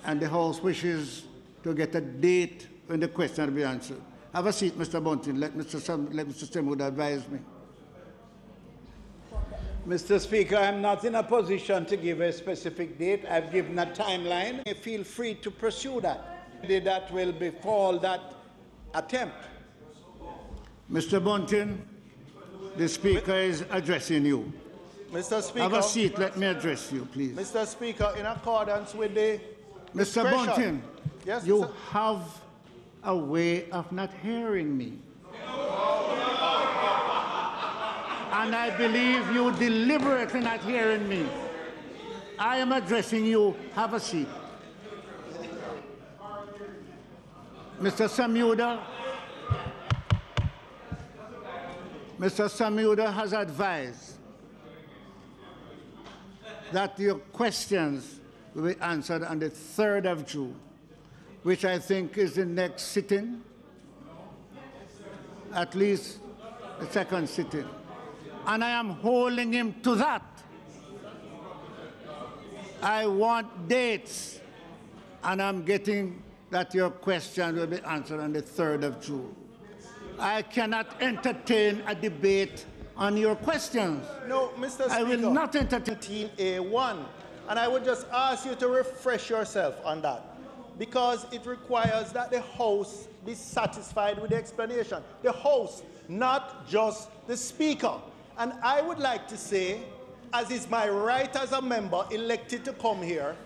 C: and the House wishes to get a date when the question will be answered. Have a seat, Mr. Bunting. Let Mr. Samuda advise me.
G: Mr. Speaker, I'm not in a position to give a specific date. I've given a timeline. Feel free to pursue that. That will befall that attempt.
C: Mr. Bunting, the Speaker is addressing you.
H: Mr. Speaker.
C: Have a seat. Let me address you, please.
H: Mr. Speaker, in accordance with the
C: Mr. Bunting,
H: yes,
C: you have a way of not hearing me. And I believe you deliberately not hearing me. I am addressing you. Have a seat. Mr. Samuda has advised that your questions will be answered on the 3rd of June, which I think is the next sitting, at least the second sitting. And I am holding him to that. I want dates and I'm getting that your question will be answered on the 3rd of June. I cannot entertain a debate on your questions.
H: No, Mr. Speaker.
C: I will not entertain.
H: 17A1. And I would just ask you to refresh yourself on that, because it requires that the House be satisfied with the explanation. The House, not just the Speaker. And I would like to say, as is my right as a member elected to come here,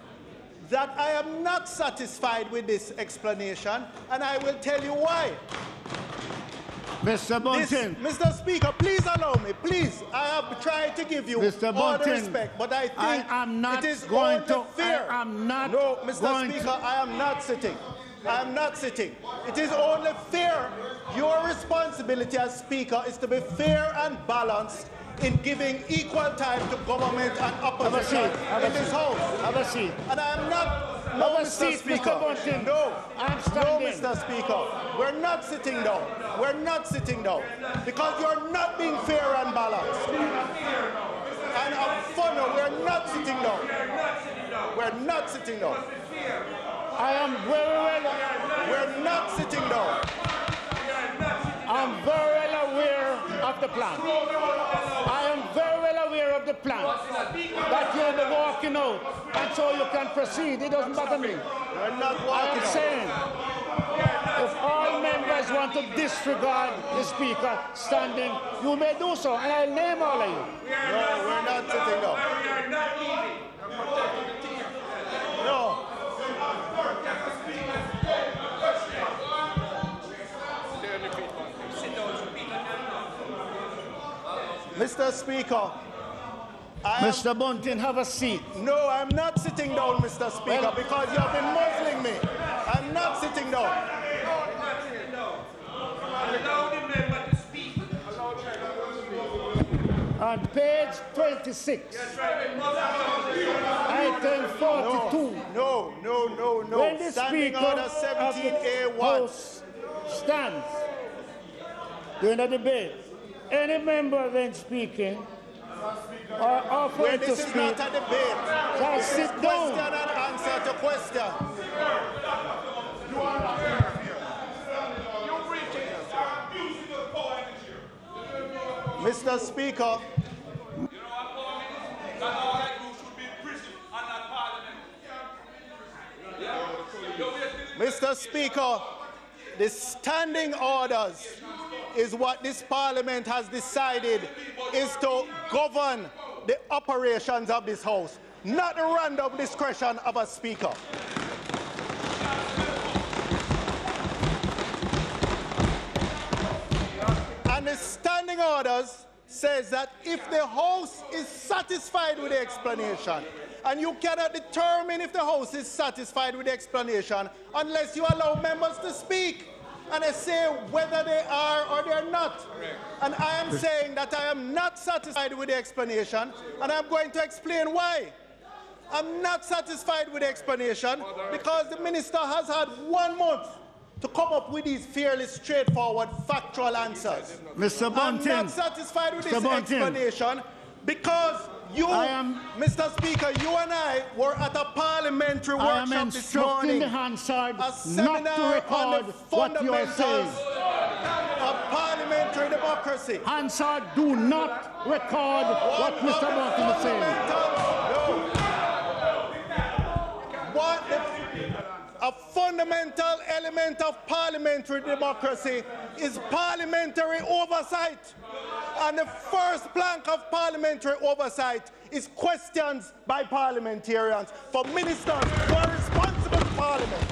H: that I am not satisfied with this explanation, and I will tell you why.
C: Mr. Bunting.
H: Mr. Speaker, please allow me. Please, I have tried to give you all the respect, but I think it is only fair. No, Mr. Speaker, I am not sitting. I am not sitting. It is only fair. Your responsibility as Speaker is to be fair and balanced in giving equal time to government and opposition in this House.
C: Have a seat.
H: And I am not. No, Mr. Speaker. No, Mr. Speaker. We're not sitting down. We're not sitting down. Because you're not being fair and balanced. And we're not sitting down. We're not sitting down.
C: I am very well.
H: We're not sitting down.
C: I'm very well aware of the plan. I am very well aware of the plan. That you'll be walking out, and so you can proceed. It doesn't bother me.
H: We're not walking
C: I am saying, if all members want to disregard the Speaker standing, you may do so, and I'll name all of you.
H: No, we're not sitting down. No. Mr. Speaker,
C: Mr. Bunting, have a seat.
H: No, I'm not sitting down, Mr. Speaker, because you have been muzzling me. I'm not sitting down.
I: Allow the member to speak.
C: On page 26, item 42.
H: No.
C: When the
H: Standing
C: Speaker
H: Order
C: of
H: 17A1
C: the House stands during the debate, any member then speaking or offering to
H: this
C: speak
H: is not a debate.
C: shall
H: This is
C: sit down.
H: question and answer to question. Mr. Speaker. Mr. Speaker, the standing orders is what this Parliament has decided is to govern the operations of this House, not the random discretion of a Speaker. And the standing orders says that if the House is satisfied with the explanation, and you cannot determine if the House is satisfied with the explanation unless you allow members to speak, and they say whether they are or they are not. Correct. And I am saying that I am not satisfied with the explanation, and I'm going to explain why. I'm not satisfied with the explanation because the minister has had 1 month to come up with these fairly straightforward, factual answers.
C: Mr. Bunting.
H: I'm not satisfied with this explanation because you, Mr. Speaker, you and I were at a parliamentary workshop this morning.
C: The Hansard
H: a seminar
C: not to record
H: on the
C: what you are saying.
H: Of parliamentary democracy.
C: Hansard, do not record what Mr. Bunting is saying.
H: A fundamental element of parliamentary democracy is parliamentary oversight. And the first plank of parliamentary oversight is questions by parliamentarians for ministers who are responsible to Parliament.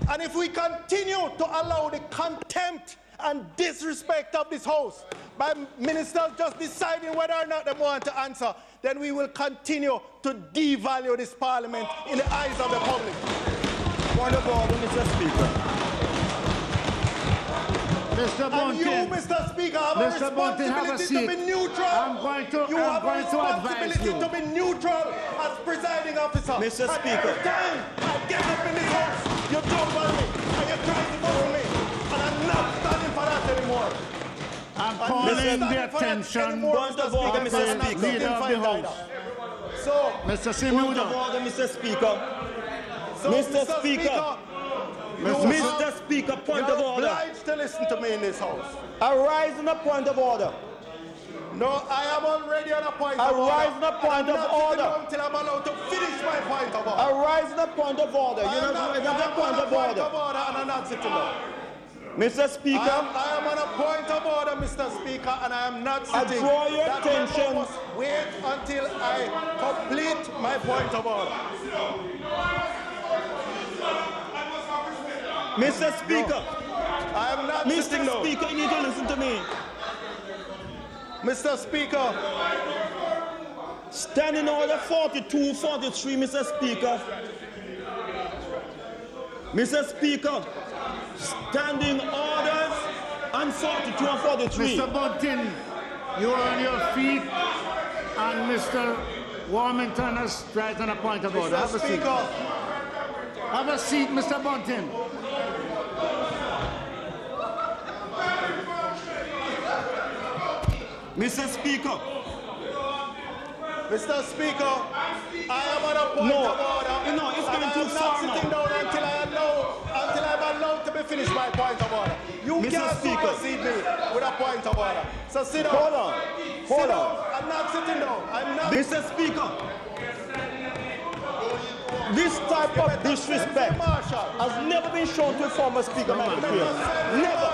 H: And if we continue to allow the contempt and disrespect of this House by ministers just deciding whether or not they want to answer, then we will continue to devalue this Parliament in the eyes of the public.
I: Point of order, Mr. Speaker.
C: Mr. Bunting,
H: and you, Mr. Speaker, have a responsibility to be neutral. You have a responsibility to be neutral as presiding officer.
I: Mr. Speaker.
H: Every time I get up in this House, you jump on me and you try to vote me. And I'm not standing for that anymore.
C: I'm calling the attention
I: Point of order, Mr. Speaker.
C: Leader of the House.
L: So,
C: Mr.
I: Point
C: Simuda.
I: of order, Mr. Speaker.
L: so
I: Mr. Speaker. Mr. Speaker, point of
L: you're
I: order.
L: obliged to listen to me in this house.
I: Arise on a point of order.
L: No, I am already on a point of order.
I: Arise on a point of order.
L: Until I'm allowed to finish my point of order.
I: Arise on a point of order. You're not a point of order.
L: And I'm not sitting down.
I: Mr. Speaker.
L: I am on a point of order, Mr. Speaker, and I am not sitting.
I: I draw your
L: that
I: attention.
L: must wait until I complete my point of order.
I: Mr. Speaker.
L: I am not sitting
I: Mr.
L: down.
I: Speaker, you need to listen to me.
L: Mr. Speaker.
I: Standing order 42, 43, Mr. Speaker. Mr. Speaker, standing orders on 42 and 43.
J: Mr. Bunting, you are on your feet, and Mr. Warmington has tried on a point of order. Have a seat. Have a seat, Mr. Bunting.
I: Mr. Speaker.
L: Mr. Speaker, I am on a point of order.
I: No, it's going too far
L: I'm not sitting down until I'm allowed to be finished my point of order. You
I: Mr.
L: can't
I: Speaker.
L: supersede me with a point of order. So sit down.
I: Hold on.
L: Sit down. I'm not sitting down. I'm not.
I: Mr. Speaker. This type of disrespect has never been shown to a former Speaker, Michael Pierce. Never.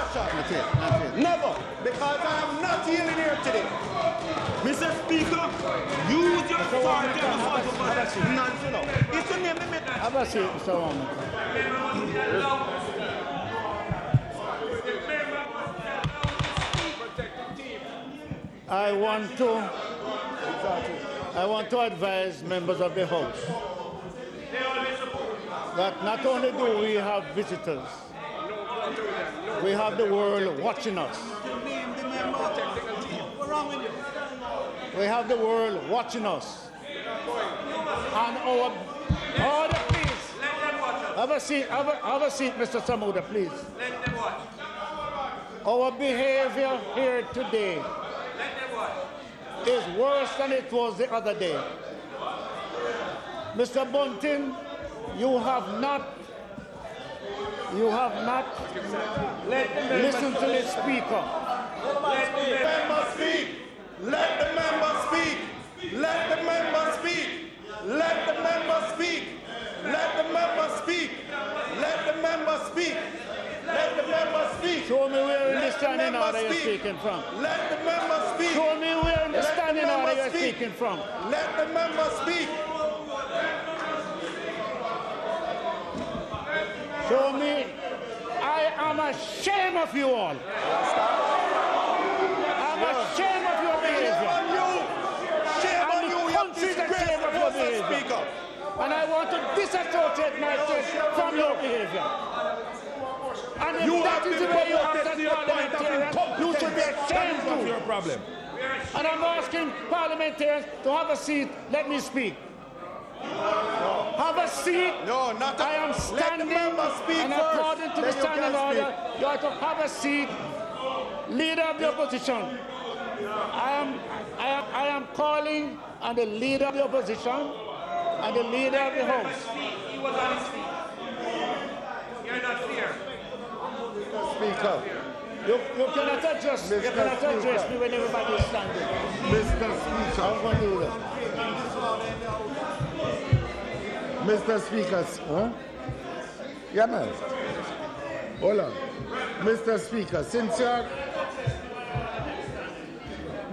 I: Never.
L: Because I am not yielding here today.
I: Mr. Speaker, use your authority and authority over nonsense. It's a name.
J: Have a seat, Mr. Warmington. I want to advise members of the House that not only do we have visitors, we have the world watching us. We have the world watching us. And our order, please. Have a seat, Mr. Samuda, please. Our behavior here today is worse than it was the other day. Mr. Bunting, you have not listened to the Speaker.
L: Let the member speak. Let the member speak. Let the member speak. Let the member speak. Let the member speak. Let the member speak. Let the member speak.
J: Show me where in the standing order you're speaking from.
L: Let the member speak.
J: Show me where in the standing order you're speaking from.
L: Let the member speak.
J: Show me. I am ashamed of you all. I'm ashamed of your behavior.
L: Shame on you.
J: And the country is ashamed of your behavior. And I want to disassociate myself from your behavior. And if that is the way you act as parliamentarian, you should be ashamed of your problem. And I'm asking parliamentarians to have a seat. Let me speak. Have a seat.
L: No, not.
J: I am standing, and according to the standing order, you have to have a seat. Leader of the opposition. I am calling on the leader of the opposition and the leader of the House.
I: He was on his feet. You're not fair.
C: Speaker.
J: You cannot address me. You cannot address me when everybody is standing.
C: Mr. Speaker.
J: I'm going to do that.
C: Mr. Speaker. Huh? Yeah, man. Hold on. Mr. Speaker, since you're...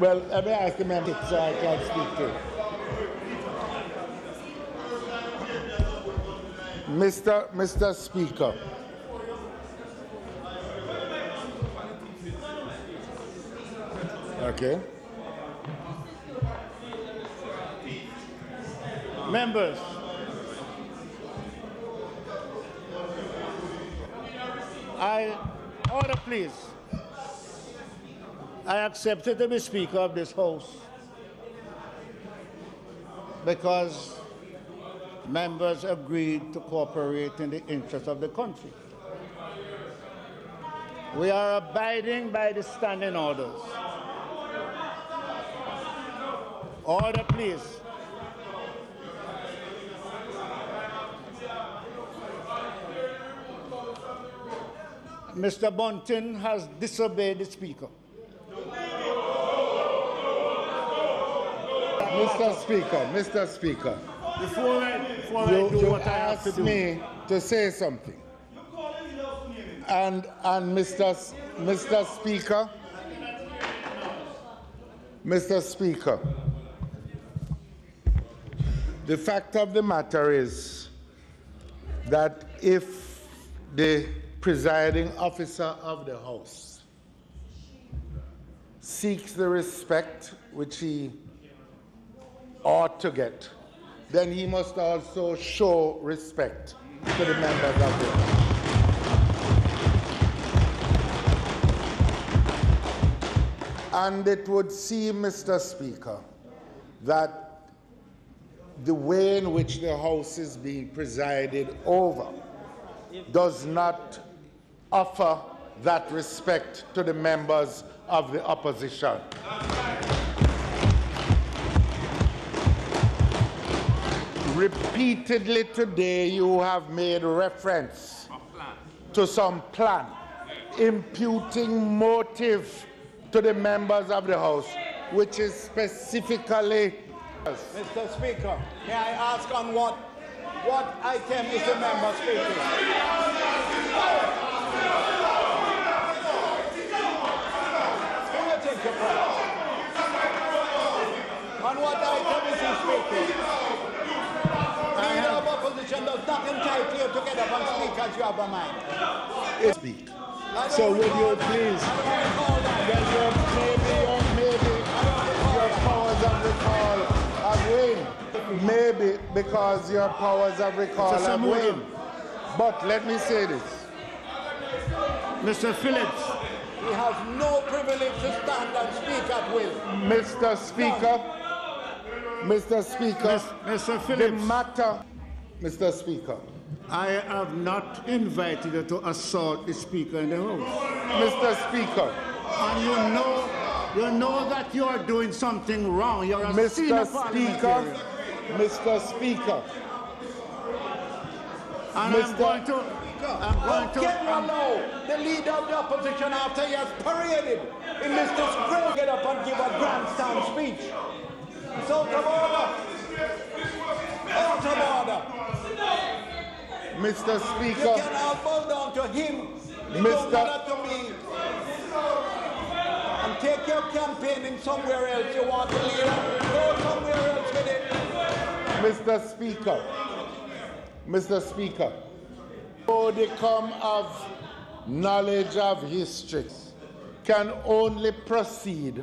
C: Well, let me ask the member so I can speak to you. Mr. Speaker. Okay.
J: Members, order please. I accepted to be Speaker of this House because members agreed to cooperate in the interest of the country. We are abiding by the standing orders. Order, please. Mr. Bunting has disobeyed the Speaker.
M: Mr. Speaker,
J: Before I do
M: you
J: what I have to
M: asked
J: do.
M: me to say something. And Mr. Speaker, the fact of the matter is that if the presiding officer of the House seeks the respect which he ought to get, then he must also show respect to the members of the House. And it would seem, Mr. Speaker, that the way in which the House is being presided over does not offer that respect to the members of the opposition. Repeatedly today, you have made reference to some plan, imputing motive to the members of the House, which is specifically...
G: Mr. Speaker, may I ask on what item is the member speaking? On what item is he speaking? Leader of opposition does not entitle you to get up and speak as you have a mind.
M: Speak. So would you please, maybe your powers of recall have waned. Maybe because your powers of recall have waned. But let me say this.
J: Mr. Phillips.
G: He has no privilege to stand and speak at will.
M: Mr. Speaker,
J: Mr. Phillips.
M: The matter, Mr. Speaker.
J: I have not invited you to assault the Speaker in the House.
M: Mr. Speaker.
J: And you know that you are doing something wrong. You're a senior parliamentarian.
M: Mr. Speaker.
J: And I'm going to...
G: The leader of the opposition, after he has paraded in Mr. Square, get up and give a grandstand speech. It's out of order. Out of order.
M: Mr. Speaker.
G: You can all bow down to him. It don't matter to me. And take your campaigning somewhere else. You want to leader, go somewhere else with it.
M: Mr. Speaker, modicum of knowledge of history can only proceed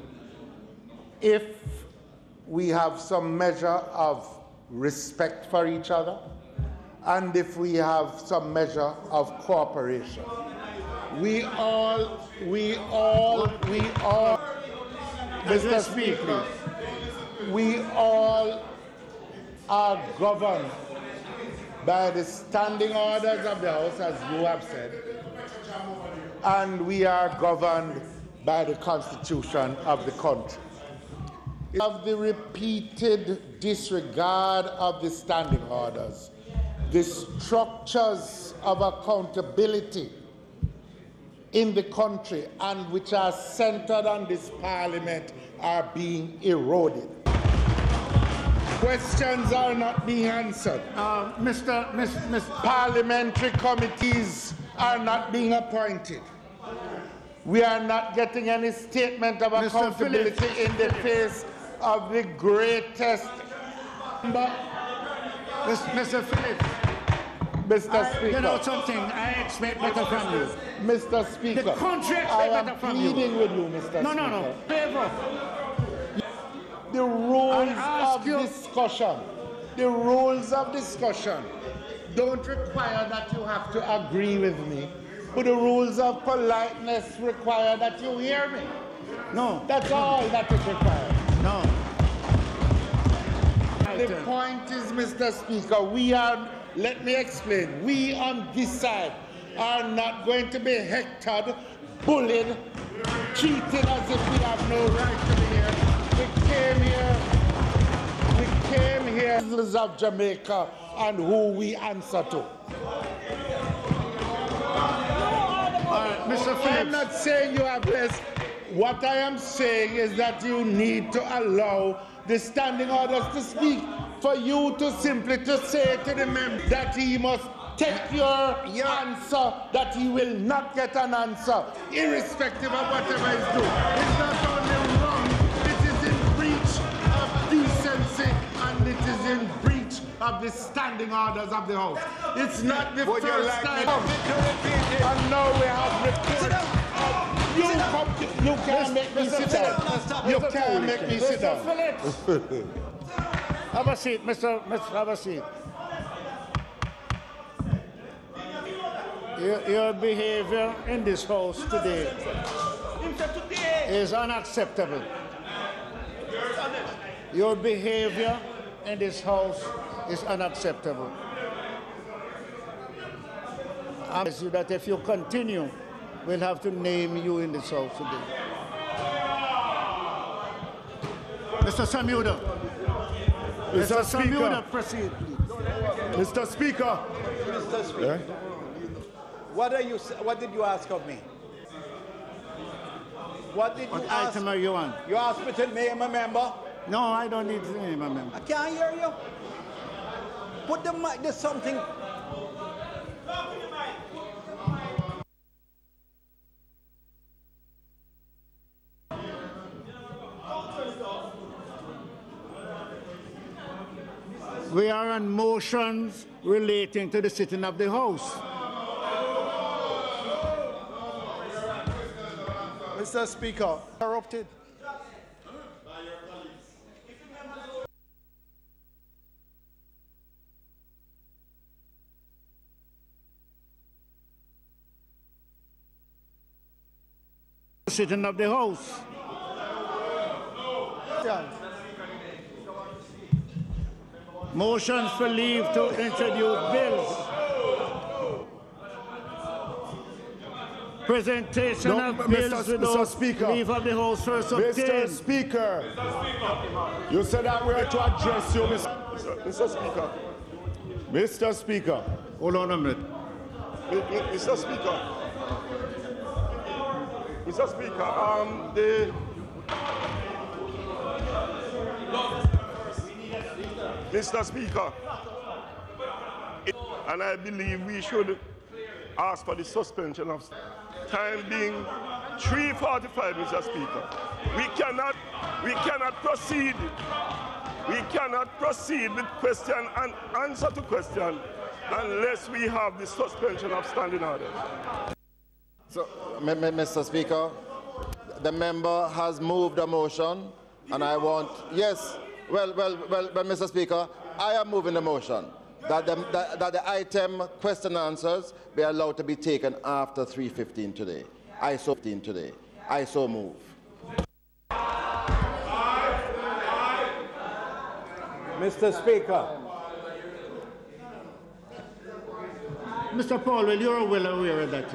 M: if we have some measure of respect for each other and if we have some measure of cooperation. We all, Mr. Speaker, we all are governed by the standing orders of the House, as you have said, and we are governed by the Constitution of the country. Of the repeated disregard of the standing orders, the structures of accountability in the country and which are centered on this parliament are being eroded. Questions are not being answered. Parliamentary committees are not being appointed. We are not getting any statement of accountability in the face of the greatest.
J: Mr. Phillips.
M: Mr. Speaker.
J: You know something, I expect better from you.
M: Mr. Speaker.
J: The country expects better from you.
M: I am pleading with you, Mr. Speaker.
J: No. Favor.
M: The rules of discussion don't require that you have to agree with me, but the rules of politeness require that you hear me.
J: No.
M: That's all that is required.
J: No.
M: The point is, Mr. Speaker, let me explain, we on this side are not going to be hectored, bullied, treated as if we have no right to be here. We came here of Jamaica and who we answer to. I'm not saying you have less. What I am saying is that you need to allow the standing orders to speak. For you to simply to say to the member that he must take your answer, that he will not get an answer, irrespective of whatever he's doing. It's not only wrong, it is in breach of decency and it is in breach of the standing orders of the House. It's not the first time. And now we have reports. You can't make me sit down. You can't make me sit down.
J: Have a seat, Mr. Have a seat. Your behavior in this House today is unacceptable. Your behavior in this House is unacceptable. I promise you that if you continue, we'll have to name you in this House today. Mr. Samuda.
M: Mr. Speaker.
J: Proceed.
M: Mr. Speaker.
G: Mr. Speaker.
M: Yeah?
G: What did you ask of me? What did you
J: What
G: ask?
J: item are you on?
G: You asked me to name a member.
J: No, I don't need to name a member.
G: I can't hear you. Put the mic. There's something.
J: We are on motions relating to the sitting of the House.
H: Mr. Speaker, interrupted.
J: Sitting of the House. Motions for leave to introduce bills. Presentation of bills without leave of the House first obtained.
M: Mr. Speaker, you said that we are to address you, Mr. Speaker. Mr. Speaker.
J: Hold on a minute.
M: Mr. Speaker. Mr. Speaker, Mr. Speaker, and I believe we should ask for the suspension of time being 3:45, Mr. Speaker. We cannot proceed. We cannot proceed with question and answer to question unless we have the suspension of standing orders.
E: So, Mr. Speaker, the member has moved a motion, and I want, yes, well, Mr. Speaker, I am moving the motion that the item question answers be allowed to be taken after 3:15 today. I so move.
G: Mr. Speaker.
J: Mr. Paulwell, you're well aware of that.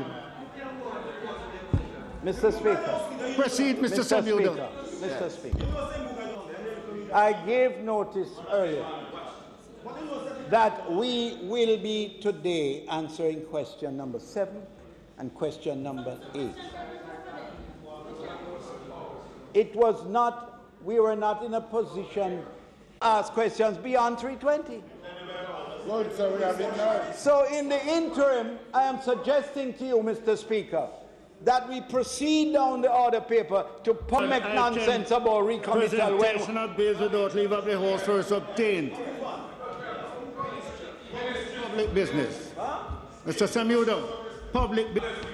G: Mr. Speaker.
J: Proceed, Mr. Samuel.
G: Mr. Speaker. I gave notice earlier that we will be today answering question number 7 and question number 8. We were not in a position to ask questions beyond 3:20.
M: Good, so we have it now.
G: So in the interim, I am suggesting to you, Mr. Speaker, that we proceed down the order paper to make nonsense about recommittal.
J: Presentation of bills without leave of the House first obtained. Public business. Mr. Samuel, public business.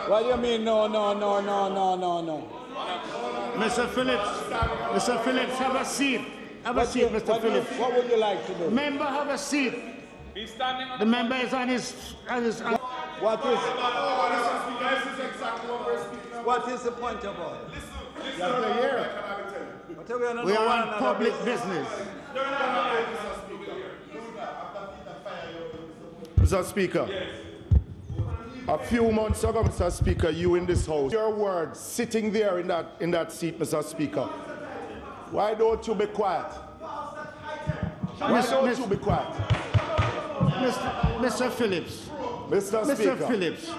G: What do you mean, no?
J: Mr. Phillips, have a seat. Have a seat, Mr. Phillips.
G: What would you like to do?
J: Member, have a seat.
K: He's standing on
J: the member is on his...
G: What is the point of order?
J: We are on public business.
M: Mr. Speaker, a few months ago, Mr. Speaker, you in this House, your words sitting there in that seat, Mr. Speaker. Why don't you be quiet? Why don't you be quiet?
J: Mr. Phillips.
M: Mr.
J: Mr.
M: Speaker.
J: Phillips,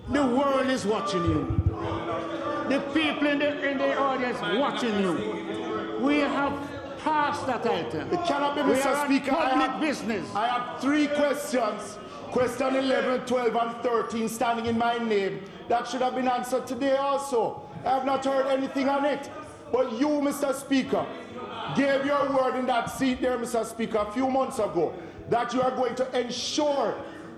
J: the world is watching you. The people in the audience watching you. We have passed that item.
M: It cannot be,
J: We
M: Mr.
J: are
M: Speaker.
J: public business.
M: I have 3 questions. Question 11, 12, and 13 standing in my name. That should have been answered today also. I have not heard anything on it. But you, Mr. Speaker, gave your word in that seat there, Mr. Speaker, a few months ago, that you are going to ensure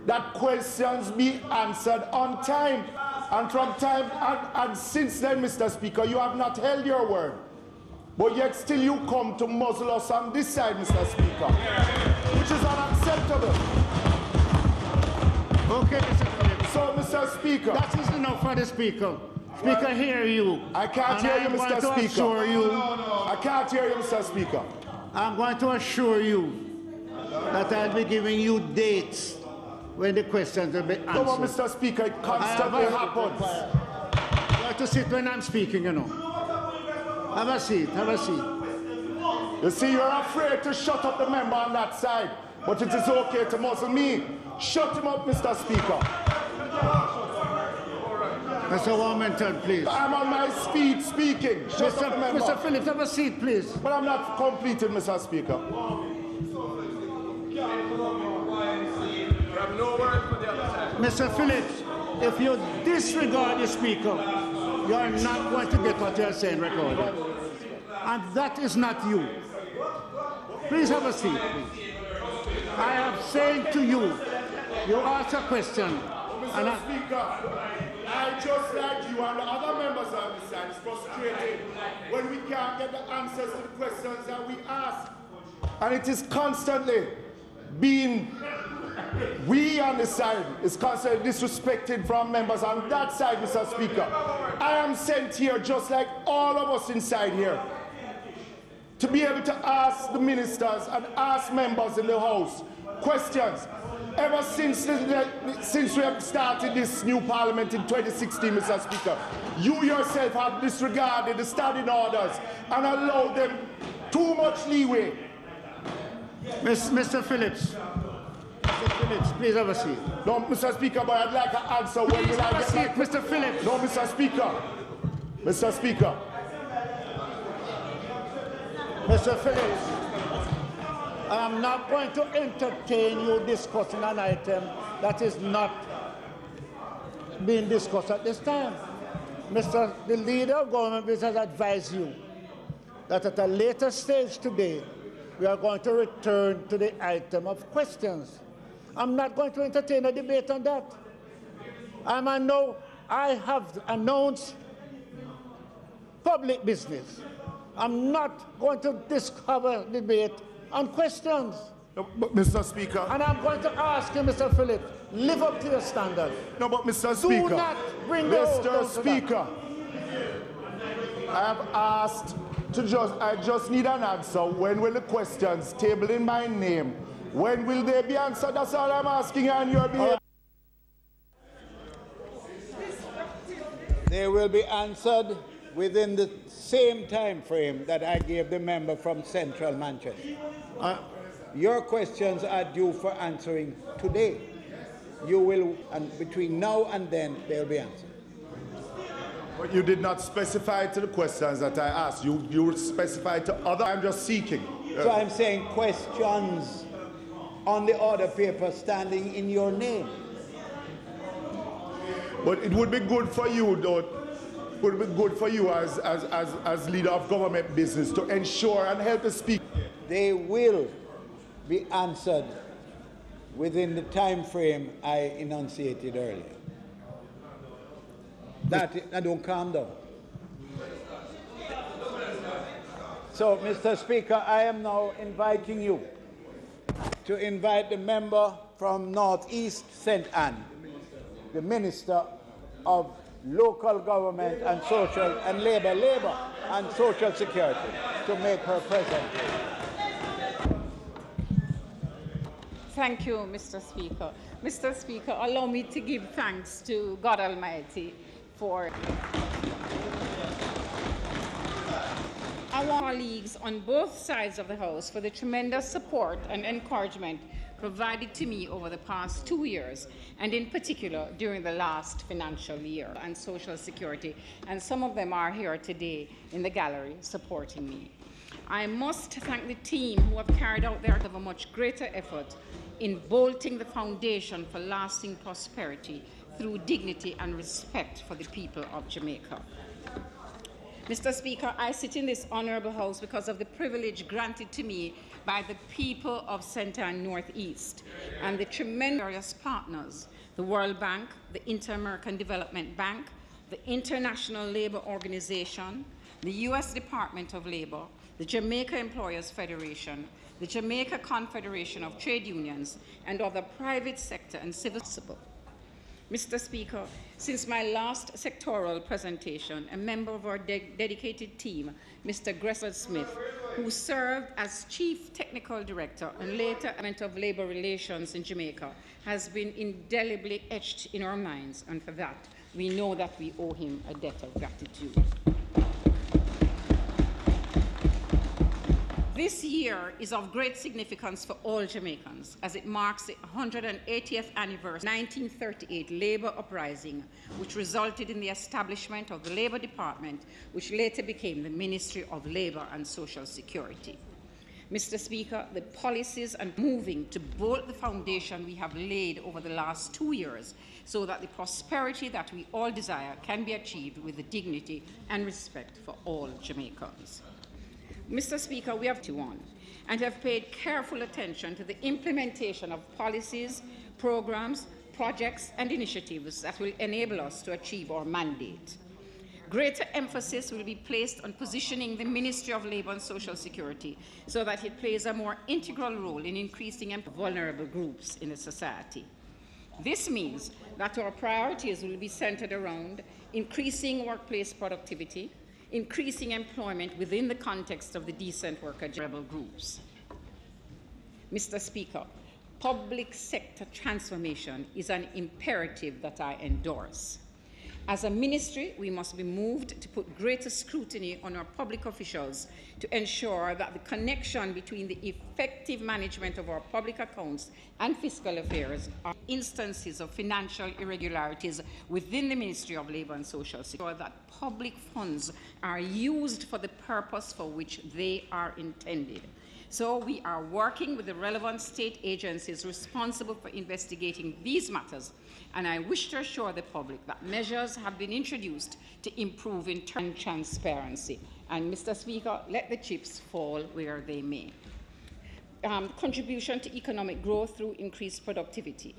M: that questions be answered on time. And from time, and since then, Mr. Speaker, you have not held your word. But yet still you come to muzzle us on this side, Mr. Speaker, which is unacceptable.
J: Okay, Mr. Phillips.
M: So, Mr. Speaker.
J: That is enough for the Speaker. Speaker, hear you.
M: I can't hear you, Mr. Speaker.
J: Assure you,
M: I can't hear you, Mr. Speaker.
J: I'm going to assure you that I'll be giving you dates when the questions will be answered.
M: No, but Mr. Speaker, it constantly happens.
J: You have to sit when I'm speaking, you know. Have a seat, have a seat.
M: You see, you're afraid to shut up the member on that side, but it is okay to muzzle me. Shut him up, Mr. Speaker.
J: Mr. Warminton, please.
M: I'm on my speed speaking. Shut up, member.
J: Mr. Phillips, have a seat, please.
M: But I'm not completed, Mr. Speaker.
J: Mr. Phillips, if you disregard the Speaker, you are not going to get what you are saying recorded. And that is not you. Please have a seat, please. I am saying to you, you ask a question.
M: Mr. Speaker, I just like you and the other members on this side is frustrated when we can't get the answers to the questions that we ask. And it is constantly being, we on this side is constantly disrespected from members on that side, Mr. Speaker. I am sent here just like all of us inside here to be able to ask the ministers and ask members in the House questions. Ever since we have started this new parliament in 2016, Mr. Speaker, you yourself have disregarded the standing orders and allowed them too much leeway.
J: Mr. Phillips. Mr. Phillips, please have a seat.
M: No, Mr. Speaker, but I'd like an answer. When will I get
J: seat, Mr. Phillips.
M: No, Mr. Speaker. Mr. Speaker.
J: Mr. Phillips, I'm not going to entertain you discussing an item that is not being discussed at this time. The leader of government has advised you that at a later stage today, we are going to return to the item of questions. I'm not going to entertain a debate on that. I have announced public business. I'm not going to discover debate on questions.
M: No, but Mr. Speaker.
J: And I'm going to ask you, Mr. Phillips, live up to your standard.
M: No, but Mr. Speaker.
J: Do not bring
M: Mr. Speaker. I have asked I just need an answer. When will the questions tabled in my name, when will they be answered? That's all I'm asking on your behalf.
G: They will be answered within the same time frame that I gave the member from Central Manchester. Your questions are due for answering today. You will, and between now and then, they'll be answered.
M: But you did not specify to the questions that I asked. You specified to other. I'm just seeking.
G: So I'm saying questions on the order paper standing in your name.
M: But it would be good for you, though. It would be good for you as leader of government business to ensure and help the speaker.
G: They will be answered within the time frame I enunciated earlier. Now don't calm down. So, Mr. Speaker, I am now inviting you to invite the member from Northeast St. Anne, the Minister of Local Government and Social and Labor and Social Security, to make her present.
N: Thank you, Mr. Speaker. Mr. Speaker, allow me to give thanks to God Almighty for... I I want colleagues on both sides of the House for the tremendous support and encouragement provided to me over the past 2 years, and in particular during the last financial year, and Social Security, and some of them are here today in the gallery supporting me. I must thank the team who have carried out their of a much greater effort in bolting the foundation for lasting prosperity through dignity and respect for the people of Jamaica. Mr. Speaker, I sit in this honourable House because of the privilege granted to me by the people of Centre and Northeast and the tremendous partners, the World Bank, the Inter-American Development Bank, the International Labour Organization, the U.S. Department of Labour, the Jamaica Employers Federation, the Jamaica Confederation of Trade Unions, and other private sector and civil society. Mr. Speaker, since my last sectoral presentation, a member of our dedicated team, Mr. Gressel Smith, who served as Chief Technical Director and later of Labour Relations in Jamaica, has been indelibly etched in our minds, and for that, we know that we owe him a debt of gratitude. This year is of great significance for all Jamaicans, as it marks the 180th anniversary of the 1938 Labour Uprising, which resulted in the establishment of the Labour Department, which later became the Ministry of Labour and Social Security. Mr. Speaker, the policies and moving to bolt the foundation we have laid over the last 2 years so that the prosperity that we all desire can be achieved with the dignity and respect for all Jamaicans. Mr. Speaker, we have to on and have paid careful attention to the implementation of policies, programs, projects, and initiatives that will enable us to achieve our mandate. Greater emphasis will be placed on positioning the Ministry of Labour and Social Security so that it plays a more integral role in increasing vulnerable groups in the society. This means that our priorities will be centered around increasing workplace productivity, increasing employment within the context of the decent worker vulnerable groups. Mr. Speaker, public sector transformation is an imperative that I endorse. As a ministry, we must be moved to put greater scrutiny on our public officials to ensure that the connection between the effective management of our public accounts and fiscal affairs are instances of financial irregularities within the Ministry of Labour and Social Security, that public funds are used for the purpose for which they are intended. So we are working with the relevant state agencies responsible for investigating these matters, and I wish to assure the public that measures have been introduced to improve internal transparency. And Mr. Speaker, let the chips fall where they may. Contribution to economic growth through increased productivity.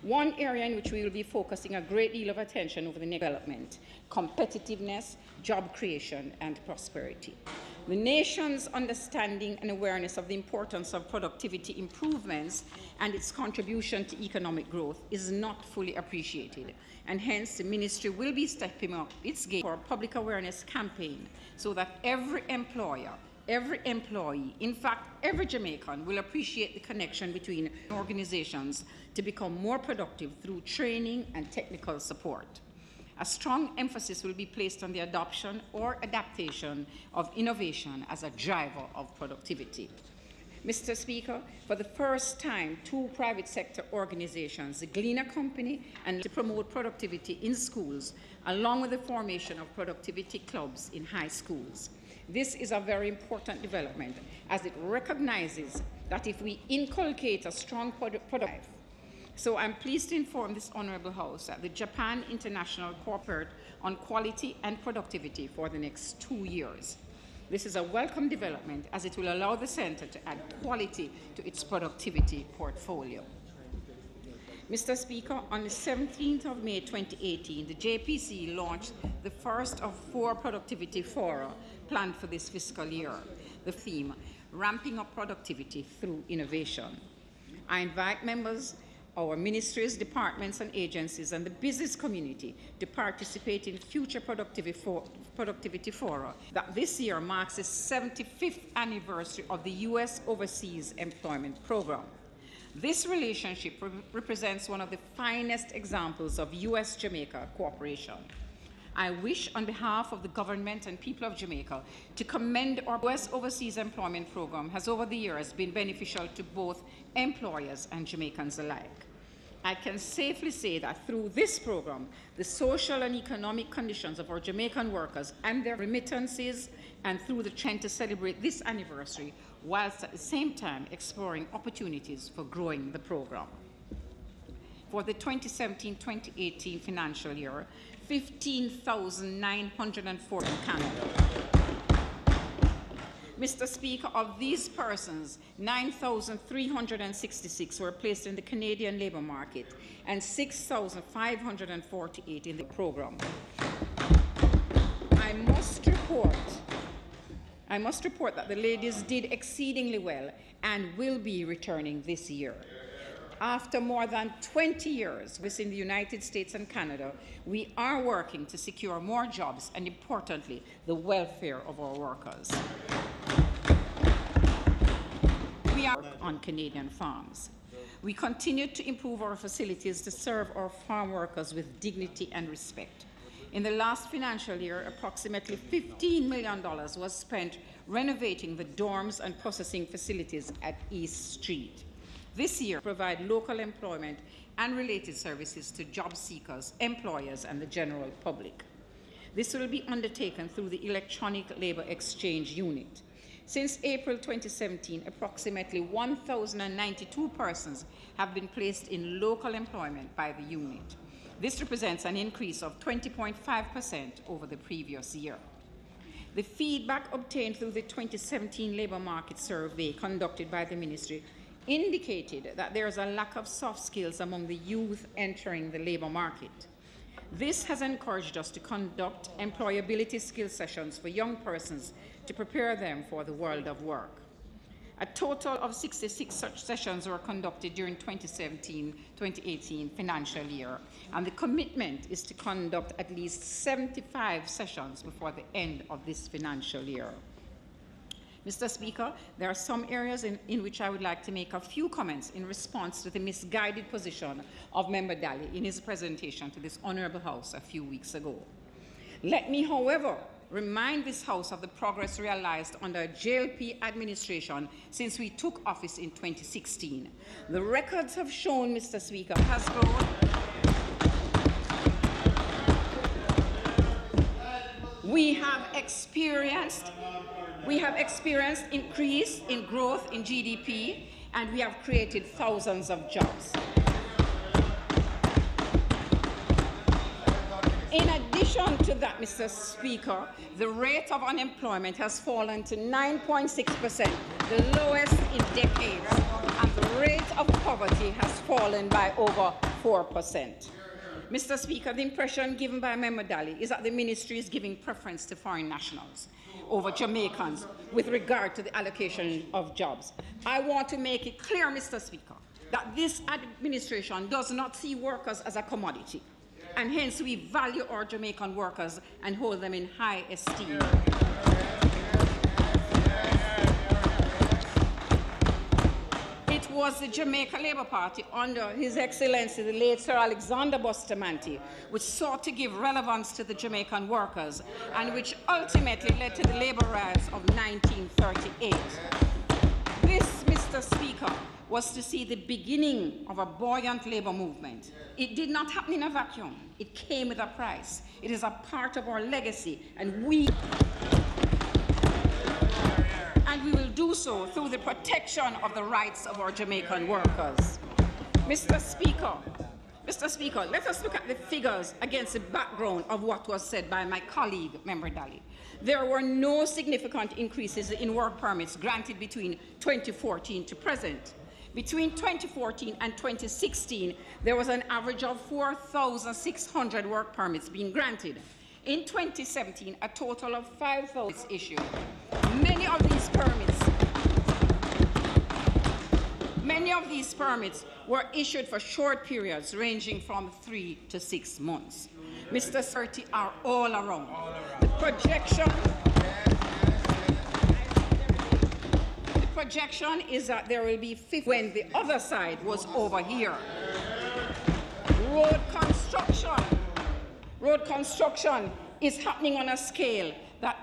N: One area in which we will be focusing a great deal of attention over the next development, competitiveness, job creation, and prosperity. The nation's understanding and awareness of the importance of productivity improvements and its contribution to economic growth is not fully appreciated, and hence the ministry will be stepping up its game for a public awareness campaign so that every employer, every employee, in fact, every Jamaican will appreciate the connection between organizations to become more productive through training and technical support. A strong emphasis will be placed on the adoption or adaptation of innovation as a driver of productivity. Mr. Speaker, for the first time, 2 private sector organizations, the Gleaner Company and to promote productivity in schools, along with the formation of productivity clubs in high schools. This is a very important development, as it recognizes that if we inculcate a strong product, so I'm pleased to inform this Honourable House that the Japan International Cooperate on quality and productivity for the next 2 years. This is a welcome development, as it will allow the Centre to add quality to its productivity portfolio. Mr. Speaker, on the 17th of May 2018, the JPC launched the first of 4 productivity fora planned for this fiscal year. The theme, Ramping Up Productivity Through Innovation. I invite members, our ministries, departments and agencies and the business community to participate in future productivity fora that this year marks the 75th anniversary of the U.S. Overseas Employment Program. This relationship represents one of the finest examples of U.S.-Jamaica cooperation. I wish, on behalf of the government and people of Jamaica, to commend our US Overseas Employment Program has over the years been beneficial to both employers and Jamaicans alike. I can safely say that through this program, the social and economic conditions of our Jamaican workers and their remittances, and through the trend to celebrate this anniversary, whilst at the same time exploring opportunities for growing the program. For the 2017-2018 financial year, 15,904 in Canada. Mr. Speaker, of these persons, 9,366 were placed in the Canadian labour market and 6,548 in the program. I must report that the ladies did exceedingly well and will be returning this year. After more than 20 years within the United States and Canada, we are working to secure more jobs and, importantly, the welfare of our workers. We are on Canadian farms. We continue to improve our facilities to serve our farm workers with dignity and respect. In the last financial year, approximately $15 million was spent renovating the dorms and processing facilities at East Street. This year, provide local employment and related services to job seekers, employers, and the general public. This will be undertaken through the Electronic Labour Exchange Unit. Since April 2017, approximately 1,092 persons have been placed in local employment by the unit. This represents an increase of 20.5% over the previous year. The feedback obtained through the 2017 labour market survey conducted by the ministry indicated that there is a lack of soft skills among the youth entering the labour market. This has encouraged us to conduct employability skill sessions for young persons to prepare them for the world of work. A total of 66 such sessions were conducted during 2017-2018 financial year, and the commitment is to conduct at least 75 sessions before the end of this financial year. Mr. Speaker, there are some areas in which I would like to make a few comments in response to the misguided position of Member Daly in his presentation to this Honourable House a few weeks ago. Let me, however, remind this House of the progress realized under JLP administration since we took office in 2016. The records have shown, Mr. Speaker, has grown. We have experienced increase in growth in GDP, and we have created thousands of jobs. In addition to that, Mr. Speaker, the rate of unemployment has fallen to 9.6%, the lowest in decades, and the rate of poverty has fallen by over 4%. Mr. Speaker, the impression given by Member Daly is that the ministry is giving preference to foreign nationals over Jamaicans with regard to the allocation of jobs. I want to make it clear, Mr. Speaker, that this administration does not see workers as a commodity, and hence we value our Jamaican workers and hold them in high esteem. It was the Jamaica Labour Party under His Excellency the late Sir Alexander Bustamante which sought to give relevance to the Jamaican workers and which ultimately led to the labour riots of 1938. This, Mr. Speaker, was to see the beginning of a buoyant labour movement. It did not happen in a vacuum. It came with a price. It is a part of our legacy, and we will do so through the protection of the rights of our Jamaican workers. Mr. Speaker, let us look at the figures against the background of what was said by my colleague, Member Daly. There were no significant increases in work permits granted between 2014 to present. Between 2014 and 2016, there was an average of 4,600 work permits being granted. In 2017, a total of 5,000 issued. Many of these permits were issued for short periods ranging from 3 to 6 months. Mr. Surti are all around. The projection is that there will be 50 when the other side was over here. Road construction is happening on a scale that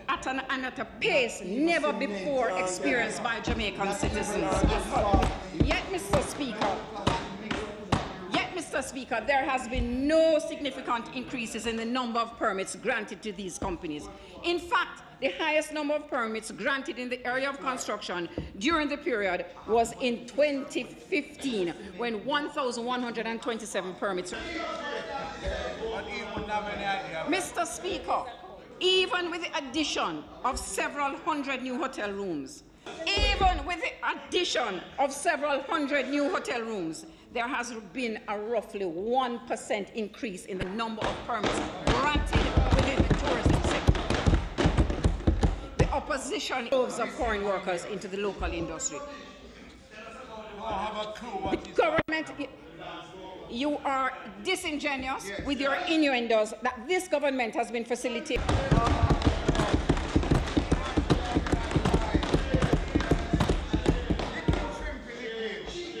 N: at a pace never before experienced by Jamaican citizens. Yet, Mr. Speaker, there has been no significant increases in the number of permits granted to these companies. In fact, the highest number of permits granted in the area of construction during the period was in 2015, when 1,127 permits. Mr. Speaker, even with the addition of several hundred new hotel rooms, there has been a roughly 1% increase in the number of permits granted within the tourism sector. The opposition moves of foreign workers into the local industry. The government, you are disingenuous with your innuendos that this government has been facilitating.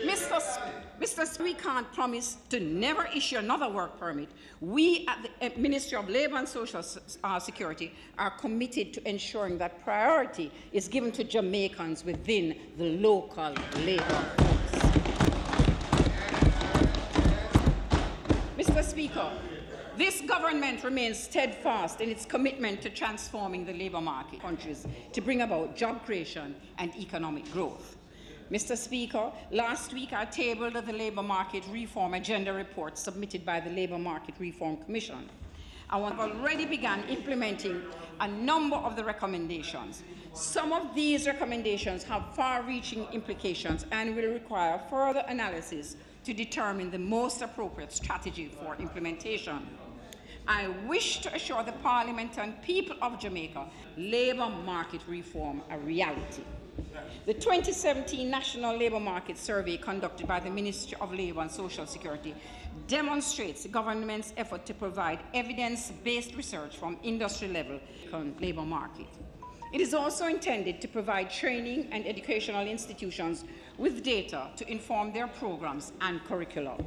N: Mr. We can't promise to never issue another work permit. We at the Ministry of Labour and Social Security are committed to ensuring that priority is given to Jamaicans within the local labour force. Mr. Speaker, this government remains steadfast in its commitment to transforming the labour market countries to bring about job creation and economic growth. Mr. Speaker, last week I tabled the Labour Market Reform Agenda report submitted by the Labour Market Reform Commission. I have already begun implementing a number of the recommendations. Some of these recommendations have far-reaching implications and will require further analysis to determine the most appropriate strategy for implementation. I wish to assure the Parliament and people of Jamaica labour market reform a reality. The 2017 National Labour Market Survey conducted by the Ministry of Labour and Social Security demonstrates the government's effort to provide evidence-based research from industry level on the labour market. It is also intended to provide training and educational institutions with data to inform their programs and curricula.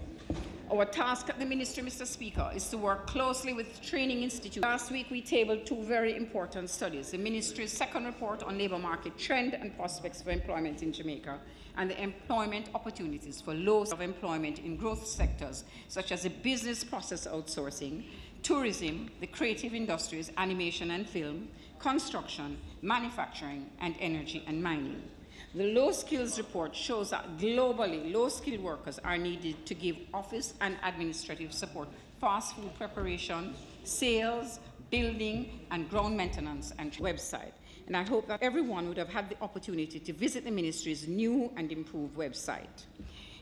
N: Our task at the Ministry, Mr. Speaker, is to work closely with training institutes. Last week, we tabled two very important studies: the Ministry's second report on labour market trend and prospects for employment in Jamaica, and the employment opportunities for low of employment in growth sectors, such as the business process outsourcing, tourism, the creative industries, animation and film, construction, manufacturing, and energy and mining. The Low Skills Report shows that globally, low-skilled workers are needed to give office and administrative support, fast food preparation, sales, building, and ground maintenance and website. And I hope that everyone would have had the opportunity to visit the Ministry's new and improved website.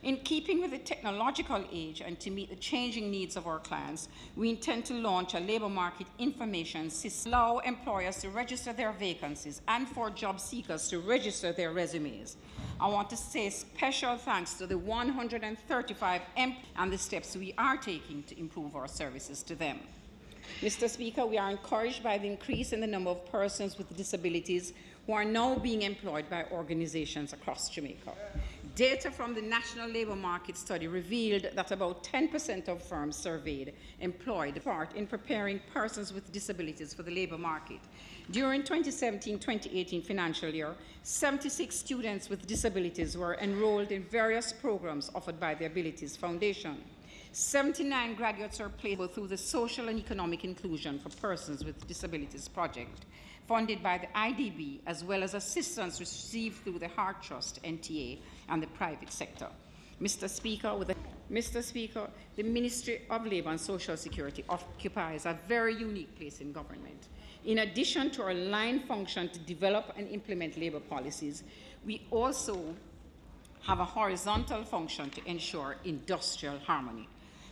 N: In keeping with the technological age and to meet the changing needs of our clients, we intend to launch a labour market information system, allow employers to register their vacancies and for job seekers to register their resumes. I want to say special thanks to the 135 and the steps we are taking to improve our services to them. Mr. Speaker, we are encouraged by the increase in the number of persons with disabilities who are now being employed by organizations across Jamaica. Data from the National Labour Market Study revealed that about 10% of firms surveyed employed part in preparing persons with disabilities for the labour market. During 2017-2018 financial year, 76 students with disabilities were enrolled in various programs offered by the Abilities Foundation. 79 graduates are placed through the Social and Economic Inclusion for Persons with Disabilities project, funded by the IDB, as well as assistance received through the Heart Trust, NTA, and the private sector. Mr. Speaker, the Ministry of Labour and Social Security occupies a very unique place in government. In addition to our line function to develop and implement labour policies, we also have a horizontal function to ensure industrial harmony.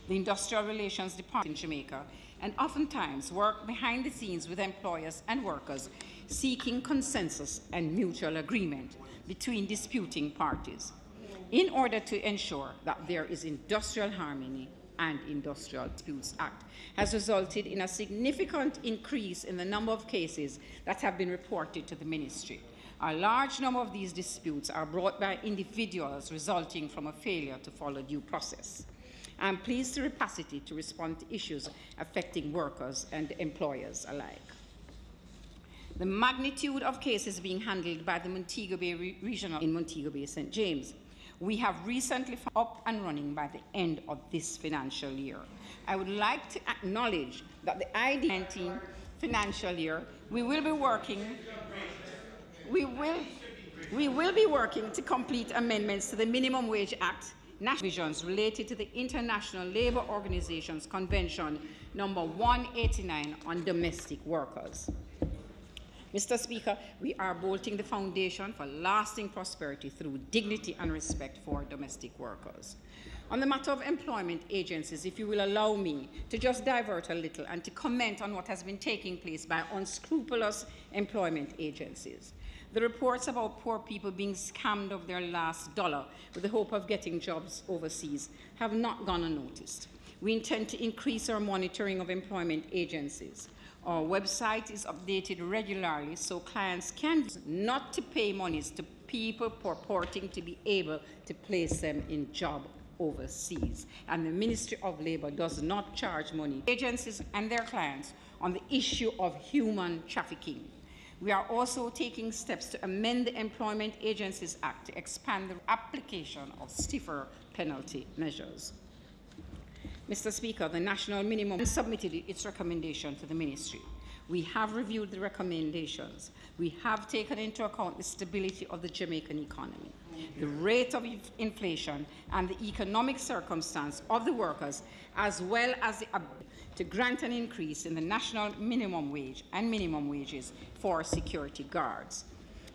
N: The Industrial Relations Department in Jamaica and oftentimes work behind the scenes with employers and workers seeking consensus and mutual agreement between disputing parties in order to ensure that there is industrial harmony. And Industrial Disputes Act has resulted in a significant increase in the number of cases that have been reported to the Ministry. A large number of these disputes are brought by individuals resulting from a failure to follow due process. I'm pleased to capacity to respond to issues affecting workers and employers alike. The magnitude of cases being handled by the Montego Bay Regional in Montego Bay, St. James, we have recently up and running by the end of this financial year. I would like to acknowledge that the ID-19 financial year, we will be working to complete amendments to the Minimum Wage Act, national provisions related to the International Labour Organization's Convention number 189 on domestic workers. Mr. Speaker, we are bolting the foundation for lasting prosperity through dignity and respect for domestic workers. On the matter of employment agencies, if you will allow me to just divert a little and to comment on what has been taking place by unscrupulous employment agencies. The reports about poor people being scammed of their last dollar with the hope of getting jobs overseas have not gone unnoticed. We intend to increase our monitoring of employment agencies. Our website is updated regularly so clients can not to pay monies to people purporting to be able to place them in job overseas. And the Ministry of Labour does not charge money to agencies and their clients on the issue of human trafficking. We are also taking steps to amend the Employment Agencies Act to expand the application of stiffer penalty measures. Mr. Speaker, the National Minimum submitted its recommendation to the Ministry. We have reviewed the recommendations. We have taken into account the stability of the Jamaican economy, the rate of inflation, and the economic circumstance of the workers, as well as the ability to grant an increase in the national minimum wage and minimum wages for security guards.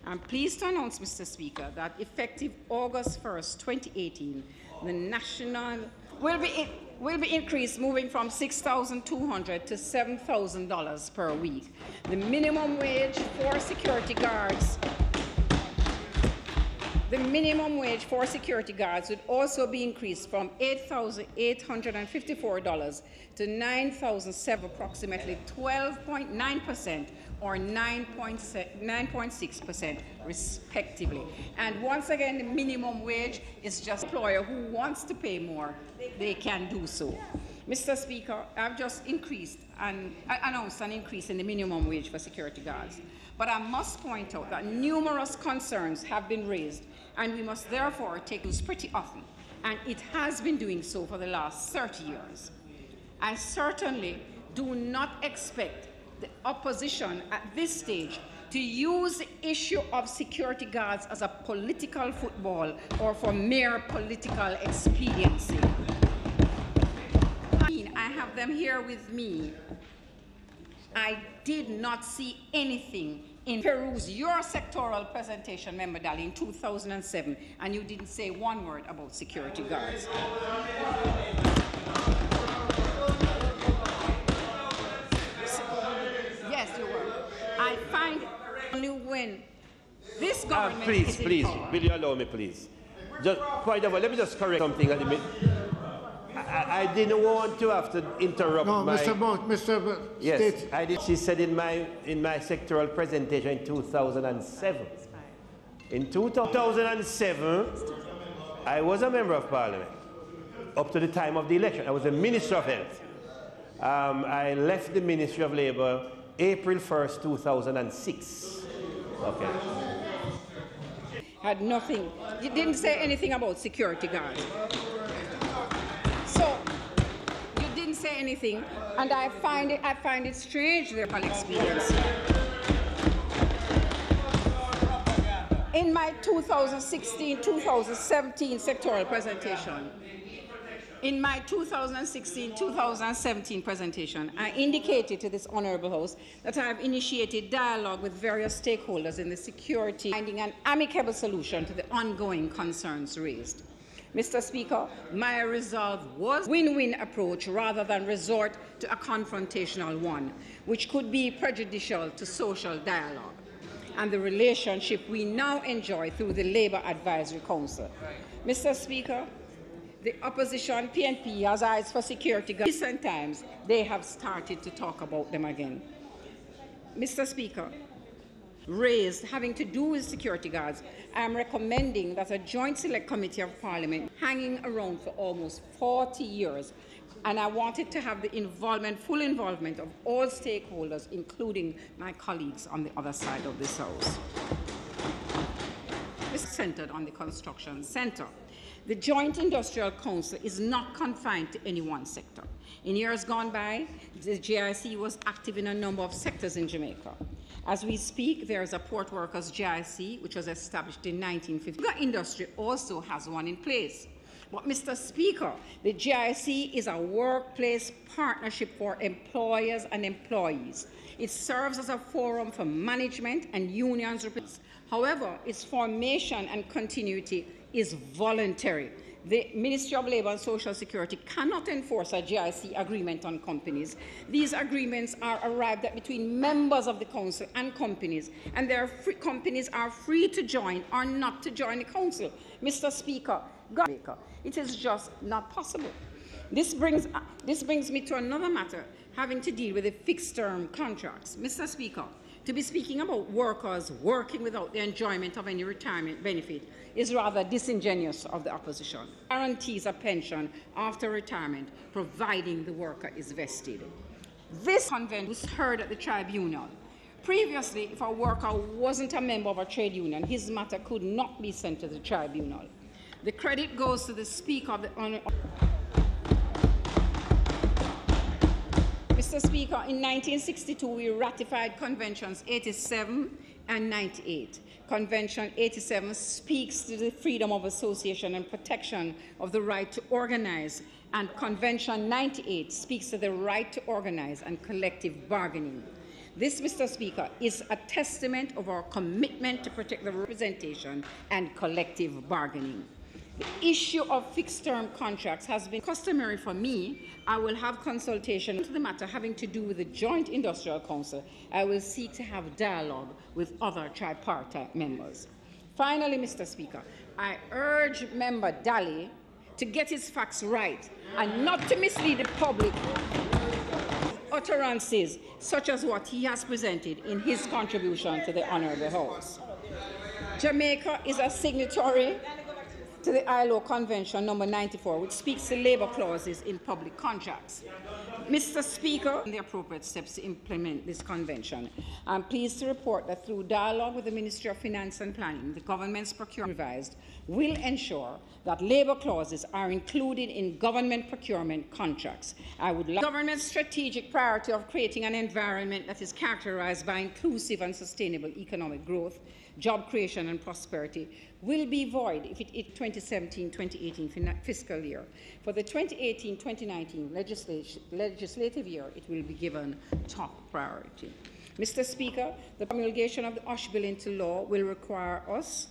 N: I'm pleased to announce, Mr. Speaker, that effective August 1st, 2018, the national will be increased, moving from $6,200 to $7,000 per week. The minimum wage for security guards would also be increased from $8,854 to $9,700, approximately 12.9% or 9.6% respectively. And once again, the minimum wage is just employer who wants to pay more, they can do so. Mr. Speaker, I've just announced an increase in the minimum wage for security guards. But I must point out that numerous concerns have been raised, and we must therefore take this pretty often, and it has been doing so for the last 30 years. I certainly do not expect the opposition at this stage to use the issue of security guards as a political football or for mere political expediency. I have them here with me. I did not see anything in your sectoral presentation, Member Daly, in 2007, and you didn't say one word about security guards. Yes, you were. I find only when this government is in power.
O: Will you allow me, please? Just point out, let me just correct something a little bit. I didn't want to have to interrupt.
C: No, Mr.
O: Yes,
C: State.
O: I did. She said in my sectoral presentation in 2007. In 2007, I was a member of Parliament up to the time of the election. I was a Minister of Health. I left the Ministry of Labour April 1st, 2006. Okay.
N: Had nothing. You didn't say anything about security guards. So you didn't say anything, and I find it strange their experience. In my 2016-2017 sectoral presentation, in my 2016-2017 presentation, I indicated to this Honourable House that I have initiated dialogue with various stakeholders in the security, finding an amicable solution to the ongoing concerns raised. Mr. Speaker, my resolve was a win-win approach rather than resort to a confrontational one, which could be prejudicial to social dialogue and the relationship we now enjoy through the Labour Advisory Council. Mr. Speaker, the opposition, PNP, has eyes for security guards. In recent times, they have started to talk about them again. Mr. Speaker, raised having to do with security guards I am recommending that a joint select committee of Parliament hanging around for almost 40 years, and I wanted to have the full involvement of all stakeholders, including my colleagues on the other side of this House. This is centered on the construction centre. The Joint Industrial Council is not confined to any one sector. In years gone by, the GIC was active in a number of sectors in Jamaica. As we speak, there is a Port Workers GIC, which was established in 1950. The industry also has one in place. But, Mr. Speaker, the GIC is a workplace partnership for employers and employees. It serves as a forum for management and unions. However, its formation and continuity is voluntary. The Ministry of Labour and Social Security cannot enforce a GIC agreement on companies. These agreements are arrived at between members of the Council and companies, and companies are free to join or not to join the Council. Mr. Speaker, it is just not possible. This brings me to another matter having to deal with the fixed-term contracts. Mr. Speaker, to be speaking about workers working without the enjoyment of any retirement benefit is rather disingenuous of the opposition. Guarantees a pension after retirement, providing the worker is vested. This convention was heard at the tribunal. Previously, if a worker wasn't a member of a trade union, his matter could not be sent to the tribunal. The credit goes to the Speaker of the Honourable. Mr. Speaker, in 1962, we ratified Conventions 87 and 98. Convention 87 speaks to the freedom of association and protection of the right to organize, and Convention 98 speaks to the right to organize and collective bargaining. This, Mr. Speaker, is a testament of our commitment to protect the representation and collective bargaining. The issue of fixed-term contracts has been customary for me. I will have consultation into the matter having to do with the Joint Industrial Council. I will seek to have dialogue with other tripartite members. Finally, Mr. Speaker, I urge Member Daly to get his facts right and not to mislead the public utterances such as what he has presented in his contribution to the Honourable House. Jamaica is a signatory to the ILO Convention number 94, which speaks to labour clauses in public contracts. Mr. Speaker, the appropriate steps to implement this convention. I'm pleased to report that through dialogue with the Ministry of Finance and Planning, the government's procurement revised will ensure that labour clauses are included in government procurement contracts. I would like government's strategic priority of creating an environment that is characterized by inclusive and sustainable economic growth, job creation and prosperity will be void if it is 2017-2018 fiscal year. For the 2018-2019 legislative year, it will be given top priority. Mr. Speaker, the promulgation of the OSH Bill into law will require us,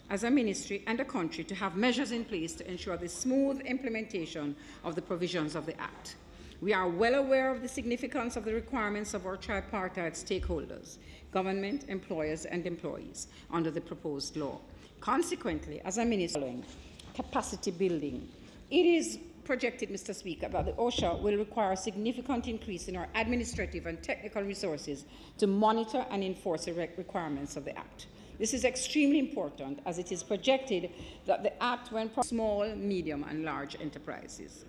N: as a ministry and a country, to have measures in place to ensure the smooth implementation of the provisions of the Act. We are well aware of the significance of the requirements of our tripartite stakeholders, government, employers and employees, under the proposed law. Consequently, as a minister, capacity building, it is projected, Mr. Speaker, that the OSHA will require a significant increase in our administrative and technical resources to monitor and enforce the requirements of the Act. This is extremely important, as it is projected that the Act will benefit small, medium and large enterprises.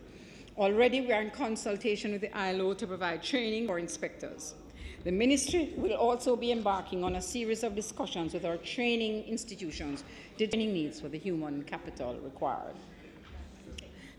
N: Already we are in consultation with the ILO to provide training for inspectors. The Ministry will also be embarking on a series of discussions with our training institutions to training needs for the human capital required.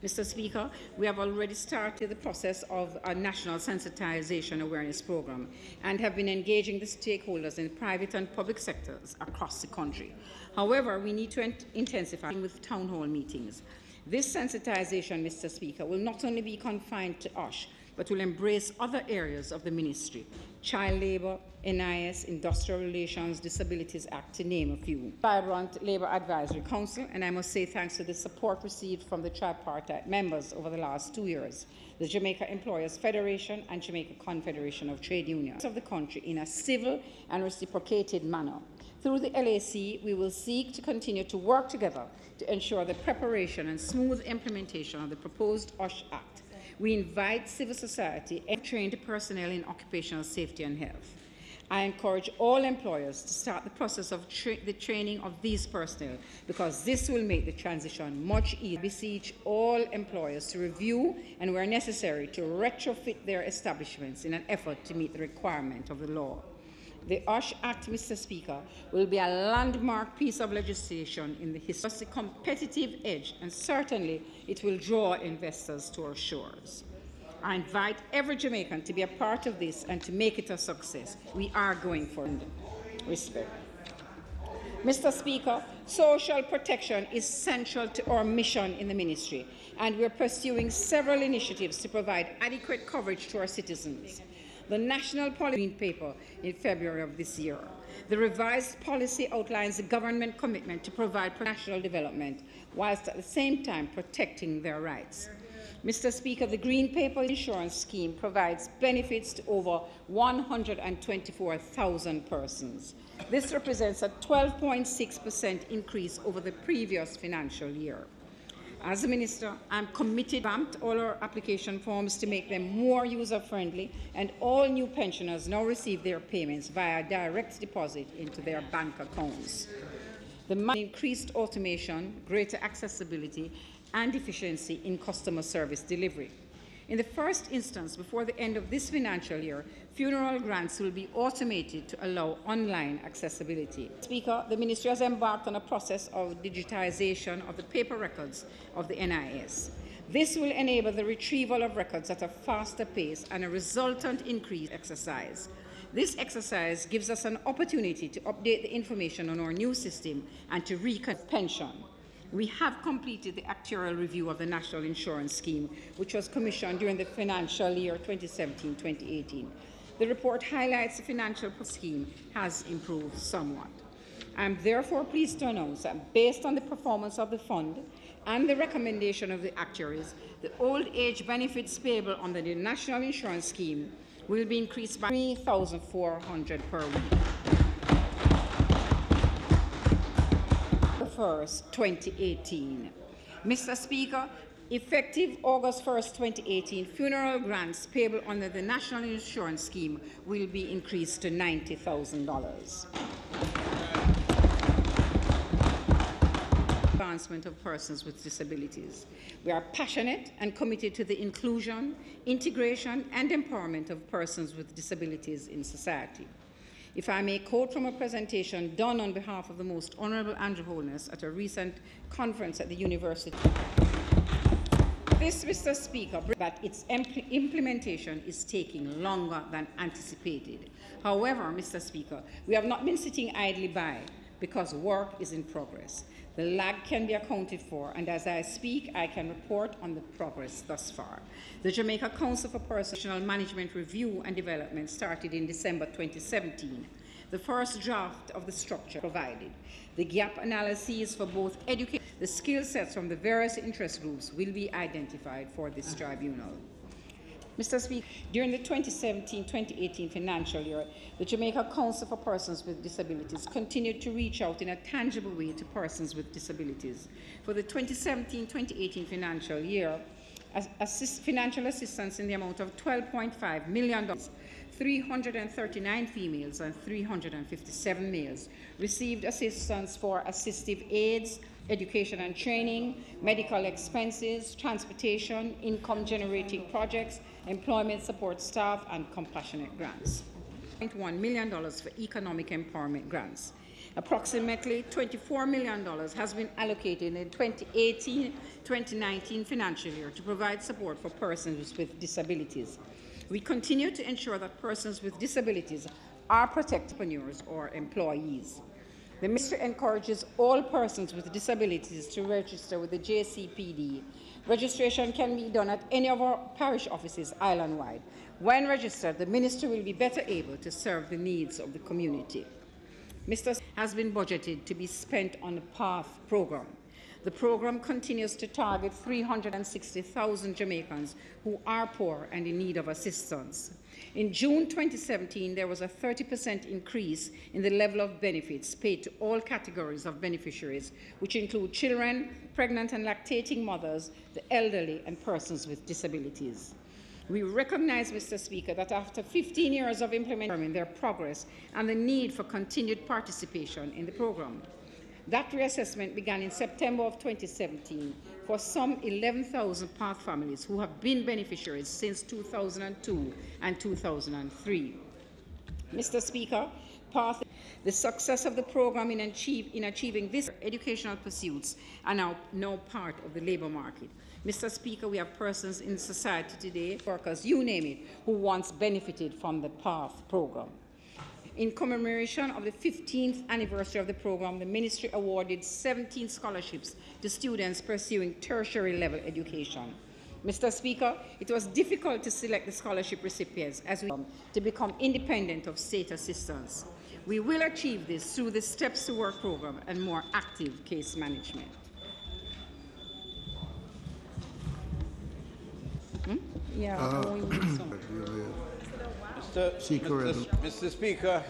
N: Mr. Speaker, we have already started the process of a national sensitization awareness program and have been engaging the stakeholders in private and public sectors across the country. However, we need to intensify with town hall meetings. This sensitization, Mr. Speaker, will not only be confined to OSH, but will embrace other areas of the ministry: child labour, NIS, Industrial Relations, Disabilities Act, to name a few. Vibrant Labour Advisory Council, and I must say thanks to the support received from the tripartite members over the last 2 years, the Jamaica Employers Federation and Jamaica Confederation of Trade Unions of the country in a civil and reciprocated manner. Through the LAC, we will seek to continue to work together to ensure the preparation and smooth implementation of the proposed OSH Act. We invite civil society and trained personnel in occupational safety and health. I encourage all employers to start the process of the training of these personnel, because this will make the transition much easier. I beseech all employers to review and, where necessary, to retrofit their establishments in an effort to meet the requirement of the law. The OSH Act, Mr. Speaker, will be a landmark piece of legislation in the history of the competitive edge, and certainly it will draw investors to our shores. I invite every Jamaican to be a part of this and to make it a success. We are going for respect. Mr. Speaker, social protection is central to our mission in the ministry, and we're pursuing several initiatives to provide adequate coverage to our citizens. The National Policy Paper in February of this year. The revised policy outlines the government commitment to provide national development, whilst at the same time protecting their rights. Mr. Speaker, the Green Paper Insurance Scheme provides benefits to over 124,000 persons. This represents a 12.6% increase over the previous financial year. As a minister, I'm committed to revamp all our application forms to make them more user-friendly, and all new pensioners now receive their payments via direct deposit into their bank accounts. The increased automation, greater accessibility, and efficiency in customer service delivery. In the first instance, before the end of this financial year, funeral grants will be automated to allow online accessibility. Speaker, the Ministry has embarked on a process of digitization of the paper records of the NIS. This will enable the retrieval of records at a faster pace and a resultant increase in exercise. This exercise gives us an opportunity to update the information on our new system and to reconnect pension. We have completed the actuarial review of the National Insurance Scheme, which was commissioned during the financial year 2017-2018. The report highlights the financial scheme has improved somewhat. I am therefore pleased to announce that, based on the performance of the fund and the recommendation of the actuaries, the old age benefits payable under the National Insurance Scheme will be increased by $3,400 per week. 1st, 2018. Mr. Speaker, effective August 1st, 2018, funeral grants payable under the National Insurance Scheme will be increased to $90,000. Advancement of persons with disabilities. We are passionate and committed to the inclusion, integration, and empowerment of persons with disabilities in society. If I may quote from a presentation done on behalf of the Most Honourable Andrew Holness at a recent conference at the university. This, Mr. Speaker, that its implementation is taking longer than anticipated. However, Mr. Speaker, we have not been sitting idly by, because work is in progress. The lag can be accounted for, and as I speak, I can report on the progress thus far. The Jamaica Council for Personal Management Review and Development started in December 2017. The first draft of the structure provided. The gap analyses for both education, the skill sets from the various interest groups will be identified for this tribunal. Mr. Speaker, during the 2017-2018 financial year, the Jamaica Council for Persons with Disabilities continued to reach out in a tangible way to persons with disabilities. For the 2017-2018 financial year, financial assistance in the amount of $12.5 million, 339 females and 357 males received assistance for assistive aids, education and training, medical expenses, transportation, income-generating projects, employment support staff, and compassionate grants. $1 million for economic empowerment grants. Approximately $24 million has been allocated in the 2018-2019 financial year to provide support for persons with disabilities. We continue to ensure that persons with disabilities are protected entrepreneurs or employees. The Ministry encourages all persons with disabilities to register with the JCPD. Registration can be done at any of our parish offices island-wide. When registered, the Ministry will be better able to serve the needs of the community. Mr. has been budgeted to be spent on the PATH program. The program continues to target 360,000 Jamaicans who are poor and in need of assistance. In June 2017, there was a 30% increase in the level of benefits paid to all categories of beneficiaries, which include children, pregnant and lactating mothers, the elderly, and persons with disabilities. We recognize, Mr. Speaker, that after 15 years of implementing their progress and the need for continued participation in the program. That reassessment began in September of 2017 for some 11,000 PATH families who have been beneficiaries since 2002 and 2003. Mr. Speaker, PATH, the success of the program in achieving these educational pursuits are now part of the labour market. Mr. Speaker, we have persons in society today, workers, you name it, who once benefited from the PATH program. In commemoration of the 15th anniversary of the program, the Ministry awarded 17 scholarships to students pursuing tertiary level education. Mr. Speaker, it was difficult to select the scholarship recipients as we to become independent of state assistance. We will achieve this through the Steps to Work program and more active case management.
G: Mr. Speaker,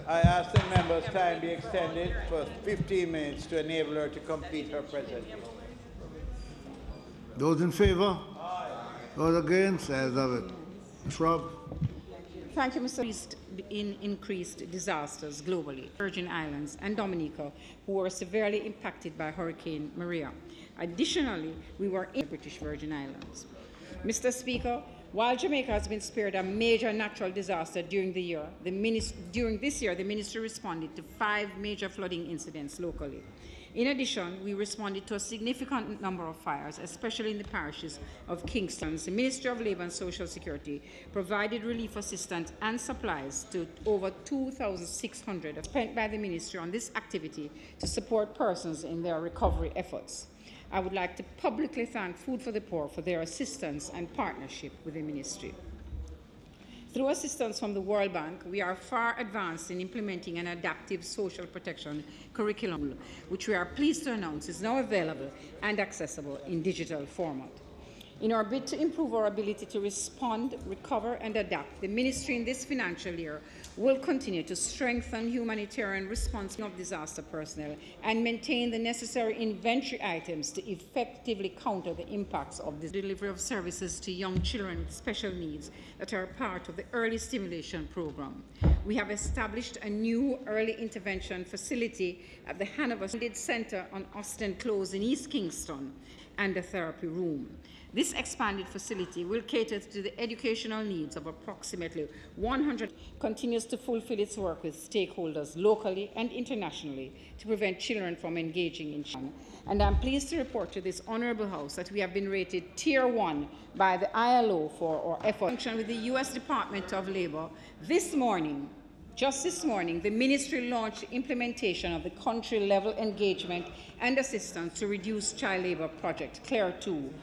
G: I ask the member's time be extended for 15 minutes to enable her to complete her presentation.
C: Those in favour? Those against? Ayes have it. Shrub.
N: Thank you, Mr. In increased disasters globally, Virgin Islands and Dominica, who were severely impacted by Hurricane Maria. Additionally, we were in the British Virgin Islands. Mr. Speaker, while Jamaica has been spared a major natural disaster during this year, the Ministry responded to 5 major flooding incidents locally. In addition, we responded to a significant number of fires, especially in the parishes of Kingston. The Ministry of Labour and Social Security provided relief assistance and supplies to over 2,600 spent by the Ministry on this activity to support persons in their recovery efforts. I would like to publicly thank Food for the Poor for their assistance and partnership with the Ministry. Through assistance from the World Bank, we are far advanced in implementing an adaptive social protection curriculum, which we are pleased to announce is now available and accessible in digital format. In our bid to improve our ability to respond, recover, and adapt, the Ministry in this financial year will continue to strengthen humanitarian response of disaster personnel and maintain the necessary inventory items to effectively counter the impacts of the delivery of services to young children with special needs that are part of the early stimulation program. We have established a new early intervention facility at the Hanover Center on Austin Close in East Kingston and a therapy room. This expanded facility will cater to the educational needs of approximately 100, continues to fulfill its work with stakeholders locally and internationally to prevent children from engaging in crime. And I'm pleased to report to this Honourable House that we have been rated Tier 1 by the ILO for our efforts with the U.S. Department of Labour. Just this morning, the Ministry launched the implementation of the country-level engagement and assistance to reduce child labour project, CLARE 2.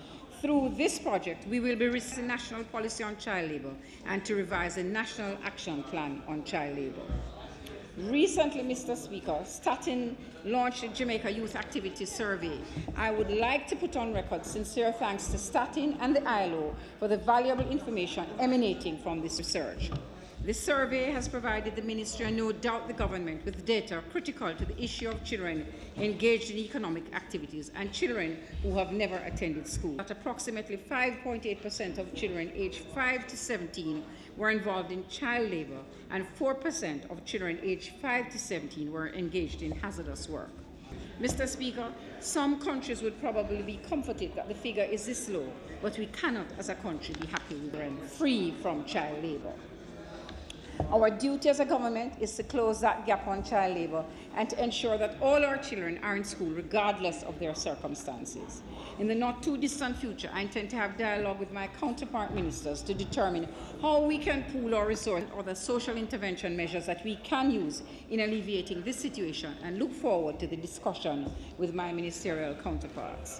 N: Through this project, we will be releasing a national policy on child labour and to revise a national action plan on child labour. Recently, Mr. Speaker, Statin launched the Jamaica Youth Activity Survey. I would like to put on record sincere thanks to Statin and the ILO for the valuable information emanating from this research. This survey has provided the Ministry and no doubt the government with data critical to the issue of children engaged in economic activities and children who have never attended school. That approximately 5.8% of children aged 5 to 17 were involved in child labour and 4% of children aged 5 to 17 were engaged in hazardous work. Mr. Speaker, some countries would probably be comforted that the figure is this low, but we cannot as a country be happy with children free from child labour. Our duty as a government is to close that gap on child labour and to ensure that all our children are in school regardless of their circumstances. In the not too distant future, I intend to have dialogue with my counterpart ministers to determine how we can pool our resources or the social intervention measures that we can use in alleviating this situation, and look forward to the discussion with my ministerial counterparts.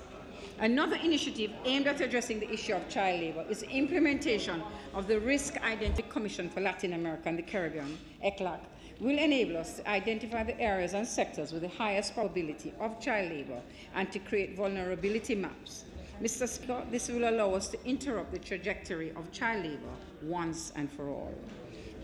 N: Another initiative aimed at addressing the issue of child labour is the implementation of the Risk Identity Commission for Latin America and the Caribbean, ECLAC, will enable us to identify the areas and sectors with the highest probability of child labour and to create vulnerability maps. Mr. Speaker, this will allow us to interrupt the trajectory of child labour once and for all.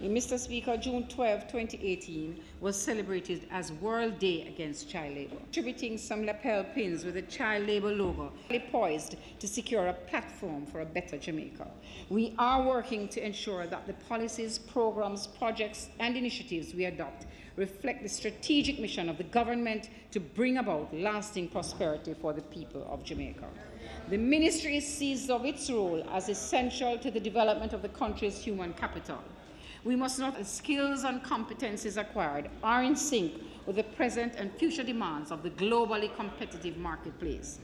N: Mr. Speaker, June 12, 2018 was celebrated as World Day Against Child Labour. Distributing some lapel pins with the child labour logo, poised to secure a platform for a better Jamaica. We are working to ensure that the policies, programs, projects and initiatives we adopt reflect the strategic mission of the government to bring about lasting prosperity for the people of Jamaica. The ministry sees of its role as essential to the development of the country's human capital. We must note that the skills and competencies acquired are in sync with the present and future demands of the globally competitive marketplace.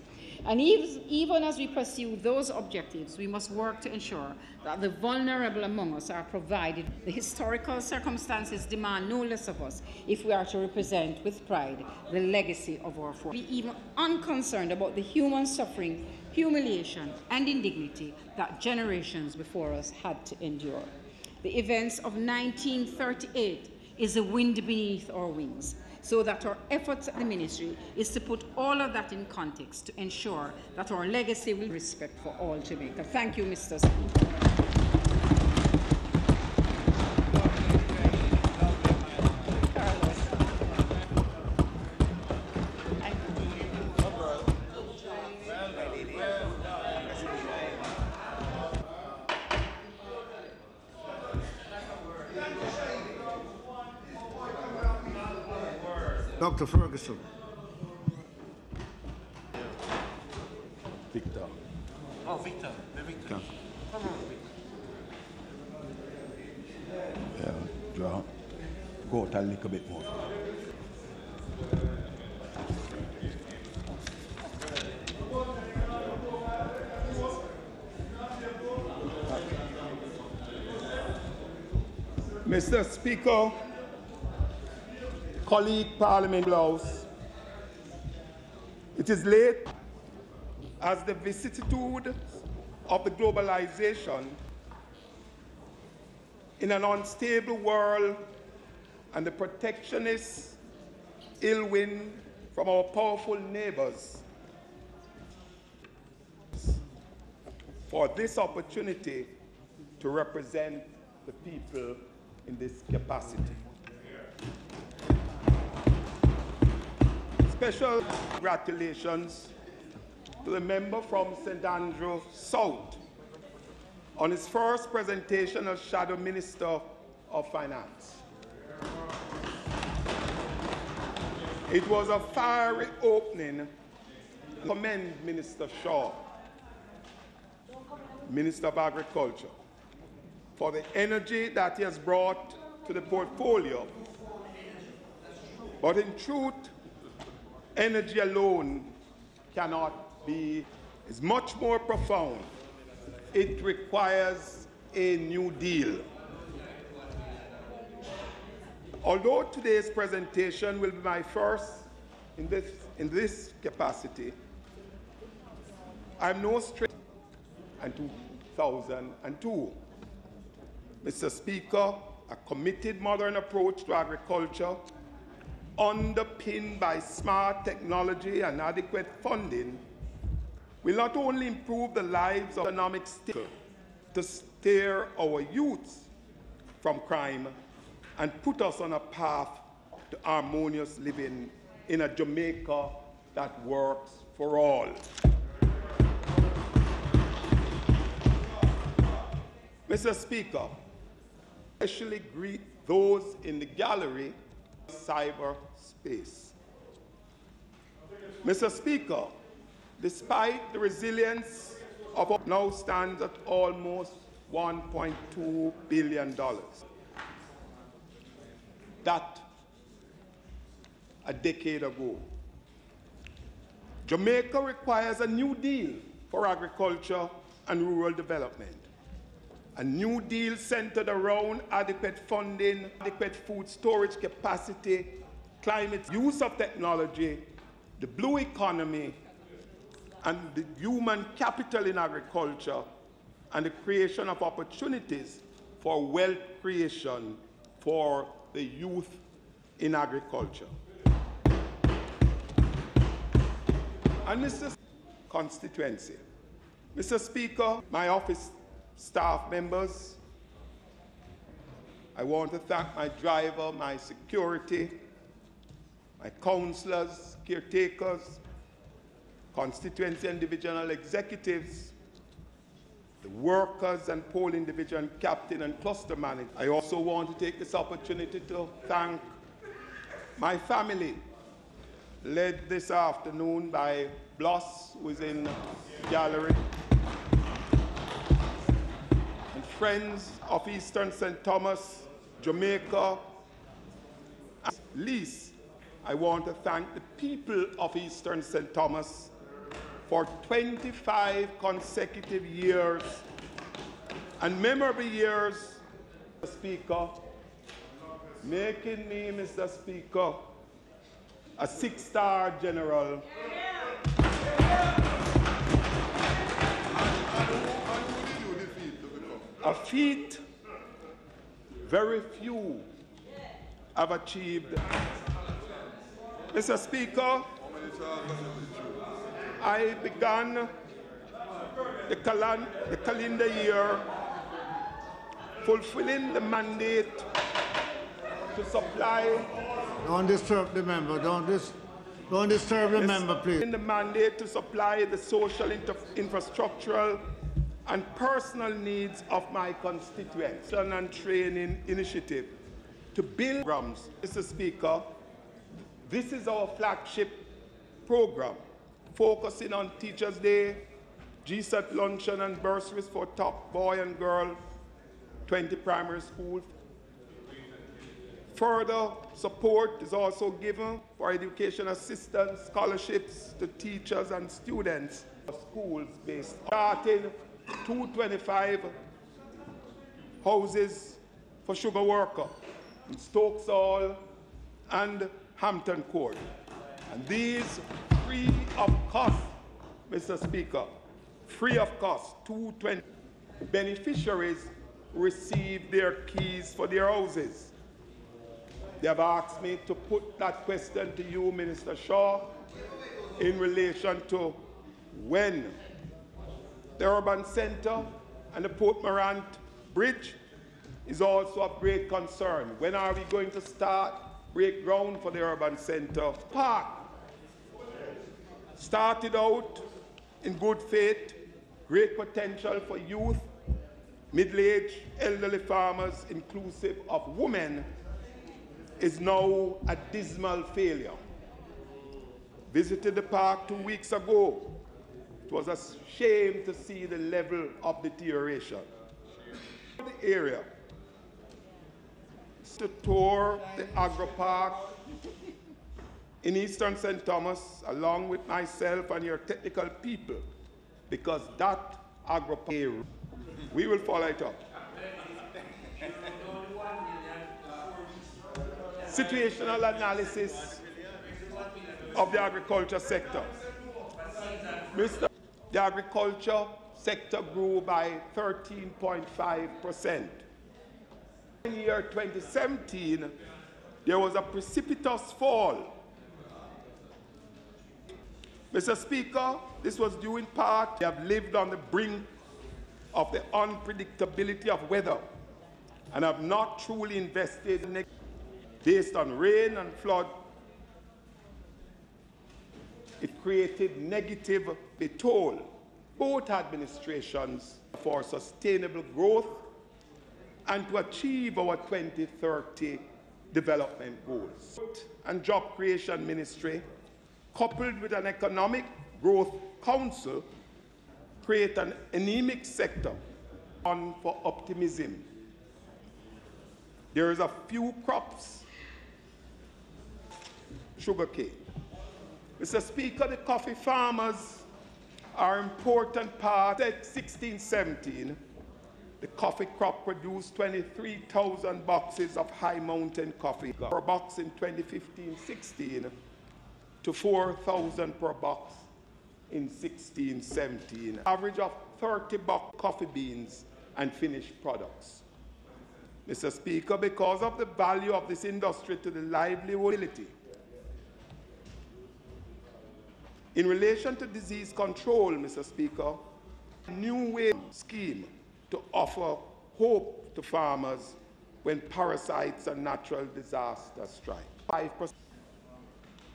N: And even as we pursue those objectives, we must work to ensure that the vulnerable among us are provided. The historical circumstances demand no less of us if we are to represent with pride the legacy of our forefathers. Be even unconcerned about the human suffering, humiliation, and indignity that generations before us had to endure. The events of 1938 is a wind beneath our wings, so that our efforts at the ministry is to put all of that in context to ensure that our legacy will respect for all Jamaica. Thank you, Mr. Speaker.
C: Dr. Ferguson.
I: Victor.
P: Oh, Victor. Victor.
I: Come.
P: Come on, Victor.
I: Yeah, draw. Go out a little bit more.
F: Mr. Speaker, colleague Parliament House, it is late as the vicissitude of the globalization in an unstable world and the protectionist ill wind from our powerful neighbors for this opportunity to represent the people in this capacity. Special congratulations to the member from St. Andrew South on his first presentation as Shadow Minister of Finance. It was a fiery opening. I commend Minister Shaw, Minister of Agriculture, for the energy that he has brought to the portfolio. But in truth, energy alone cannot be, is much more profound. It requires a new deal. Although today's presentation will be my first in this capacity, I'm no stranger in 2002. Mr. Speaker, a committed modern approach to agriculture underpinned by smart technology and adequate funding will not only improve the lives of economic stakeholders to steer our youth from crime and put us on a path to harmonious living in a Jamaica that works for all. Mr. Speaker, I especially greet those in the gallery of cyberspace. Mr. Speaker, despite the resilience of our now stands at almost $1.2 billion. That a decade ago. Jamaica requires a new deal for agriculture and rural development. A new deal centered around adequate funding, adequate food storage capacity, climate use of technology, the blue economy, and the human capital in agriculture, and the creation of opportunities for wealth creation for the youth in agriculture. And Mr. Constituency, Mr. Speaker, my office staff members,
Q: I want to thank my driver, my security, my councillors, caretakers, constituency and divisional executives, the workers and polling division captain and cluster manager. I also want to take this opportunity to thank my family, led this afternoon by Bloss, who is in the gallery, and friends of Eastern St. Thomas, Jamaica. At least, I want to thank the people of Eastern St. Thomas for 25 consecutive years and memorable years, Mr. Speaker, making me, Mr. Speaker, a 6-star general. A feat very few have achieved. Mr. Speaker, I began the calendar year fulfilling the mandate to supply.
C: Don't disturb the member. Don't disturb the member, please.
Q: In the mandate to supply the social, infrastructural, and personal needs of my constituents and training initiative to build programs. Mr. Speaker, this is our flagship program, focusing on Teachers' Day, GSAT luncheon and bursaries for top boy and girl, 20 primary schools. Further support is also given for education assistance, scholarships to teachers and students of schools based, starting 225 houses for sugar worker in Stokes Hall and Hampton Court. And these free of cost, Mr. Speaker, free of cost, 220 beneficiaries receive their keys for their houses. They have asked me to put that question to you, Minister Shaw, in relation to when the urban centre and the Port Morant Bridge is also of great concern. When are we going to start break ground for the urban centre? Park started out in good faith, great potential for youth, middle-aged, elderly farmers, inclusive of women, is now a dismal failure. Visited the park 2 weeks ago. It was a shame to see the level of deterioration. The area to tour the agro park in Eastern St. Thomas along with myself and your technical people, because that agro park, we will follow it up. Situational analysis of the agriculture sector. The agriculture sector grew by 13.5%. In the year 2017, there was a precipitous fall. Mr. Speaker, this was due in part, we have lived on the brink of the unpredictability of weather and have not truly invested in based on rain and flood. It created negative toll. Both administrations for sustainable growth and to achieve our 2030 development goals. And Job Creation Ministry, coupled with an Economic Growth Council, create an anemic sector on for optimism. There is a few crops, sugarcane. Mr. Speaker, the coffee farmers are an important part. In 1617, the coffee crop produced 23,000 boxes of high mountain coffee per box in 2015-16 to 4,000 per box in 16-17. Average of 30 box coffee beans and finished products. Mr. Speaker, because of the value of this industry to the livelihood, in relation to disease control, Mr. Speaker, a new way scheme to offer hope to farmers when parasites and natural disasters strike. 5%.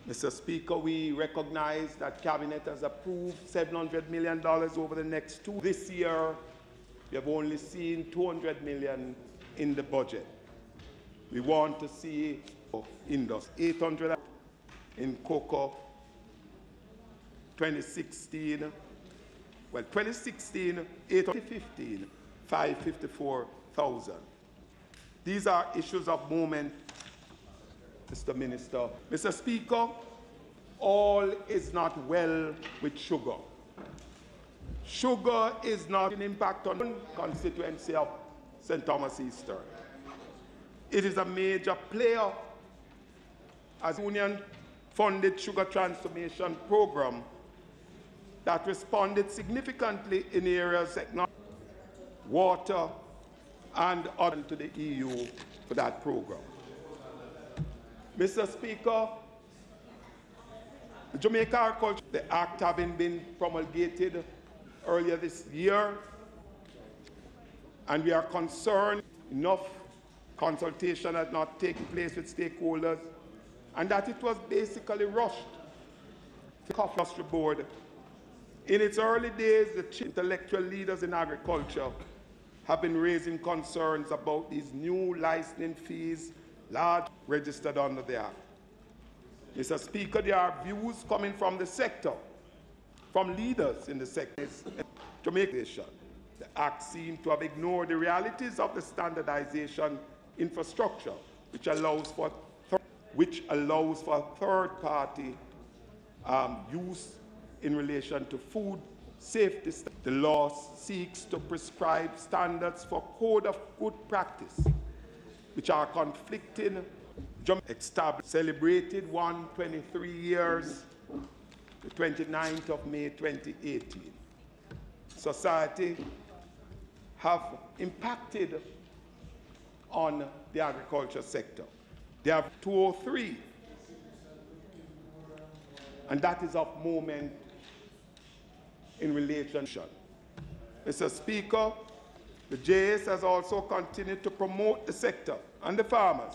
Q: Mr. Speaker, we recognize that Cabinet has approved $700 million over the next 2 years. This year, we have only seen $200 million in the budget. We want to see industry 800 in cocoa. 2016, well, 2016, 815, 554,000. These are issues of moment, Mr. Minister. Mr. Speaker, all is not well with sugar. Sugar is not an impact on the constituency of St. Thomas Eastern. It is a major player as union-funded sugar transformation program that responded significantly in areas like water and other to the EU for that program. Mr. Speaker, the Jamaica Agriculture, the Act having been promulgated earlier this year, and we are concerned enough consultation had not taken place with stakeholders, and that it was basically rushed. The Industry Board, in its early days, the intellectual leaders in agriculture have been raising concerns about these new licensing fees, large registered under the Act. Mr. Speaker, there are views coming from the sector, from leaders in the sector. Jamaica, the Act seems to have ignored the realities of the standardization infrastructure, which allows for third-party use in relation to food safety. The law seeks to prescribe standards for code of good practice, which are conflicting. Established, celebrated 123 years, the 29th of May 2018. Society have impacted on the agriculture sector. They have 203, and that is of moment in relationship. Mr. Speaker, the JS has also continued to promote the sector and the farmers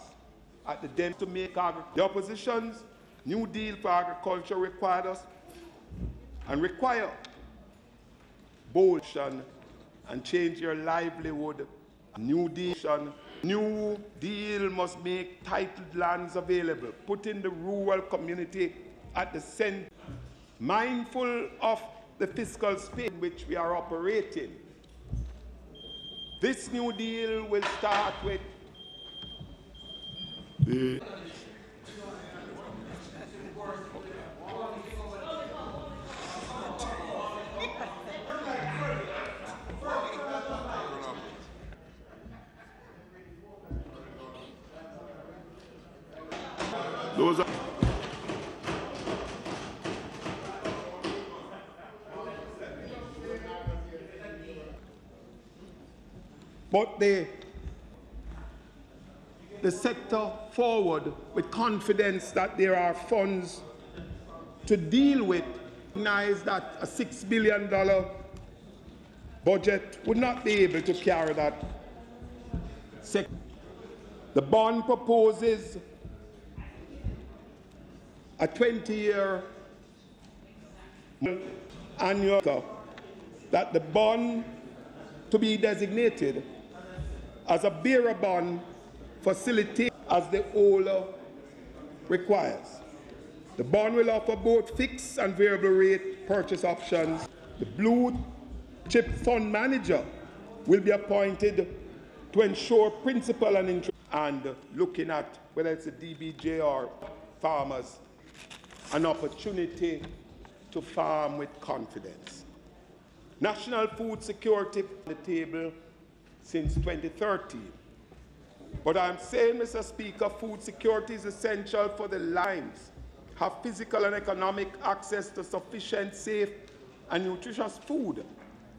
Q: at the den to make the opposition's New Deal for agriculture required us and require bold and change your livelihood. New Deal must make titled lands available, putting the rural community at the center, mindful of the fiscal space in which we are operating. This New Deal will start with the those are but the sector forward with confidence that there are funds to deal with. Recognize that a $6 billion budget would not be able to carry that. The bond proposes a 20-year annual that the bond to be designated as a bearer bond facilitate as the OLA requires. The bond will offer both fixed and variable rate purchase options. The blue chip fund manager will be appointed to ensure principal and interest, and looking at whether it's a DBJ or farmers an opportunity to farm with confidence. National food security on the table since 2013. But I'm saying, Mr. Speaker, food security is essential for the lives, have physical and economic access to sufficient, safe, and nutritious food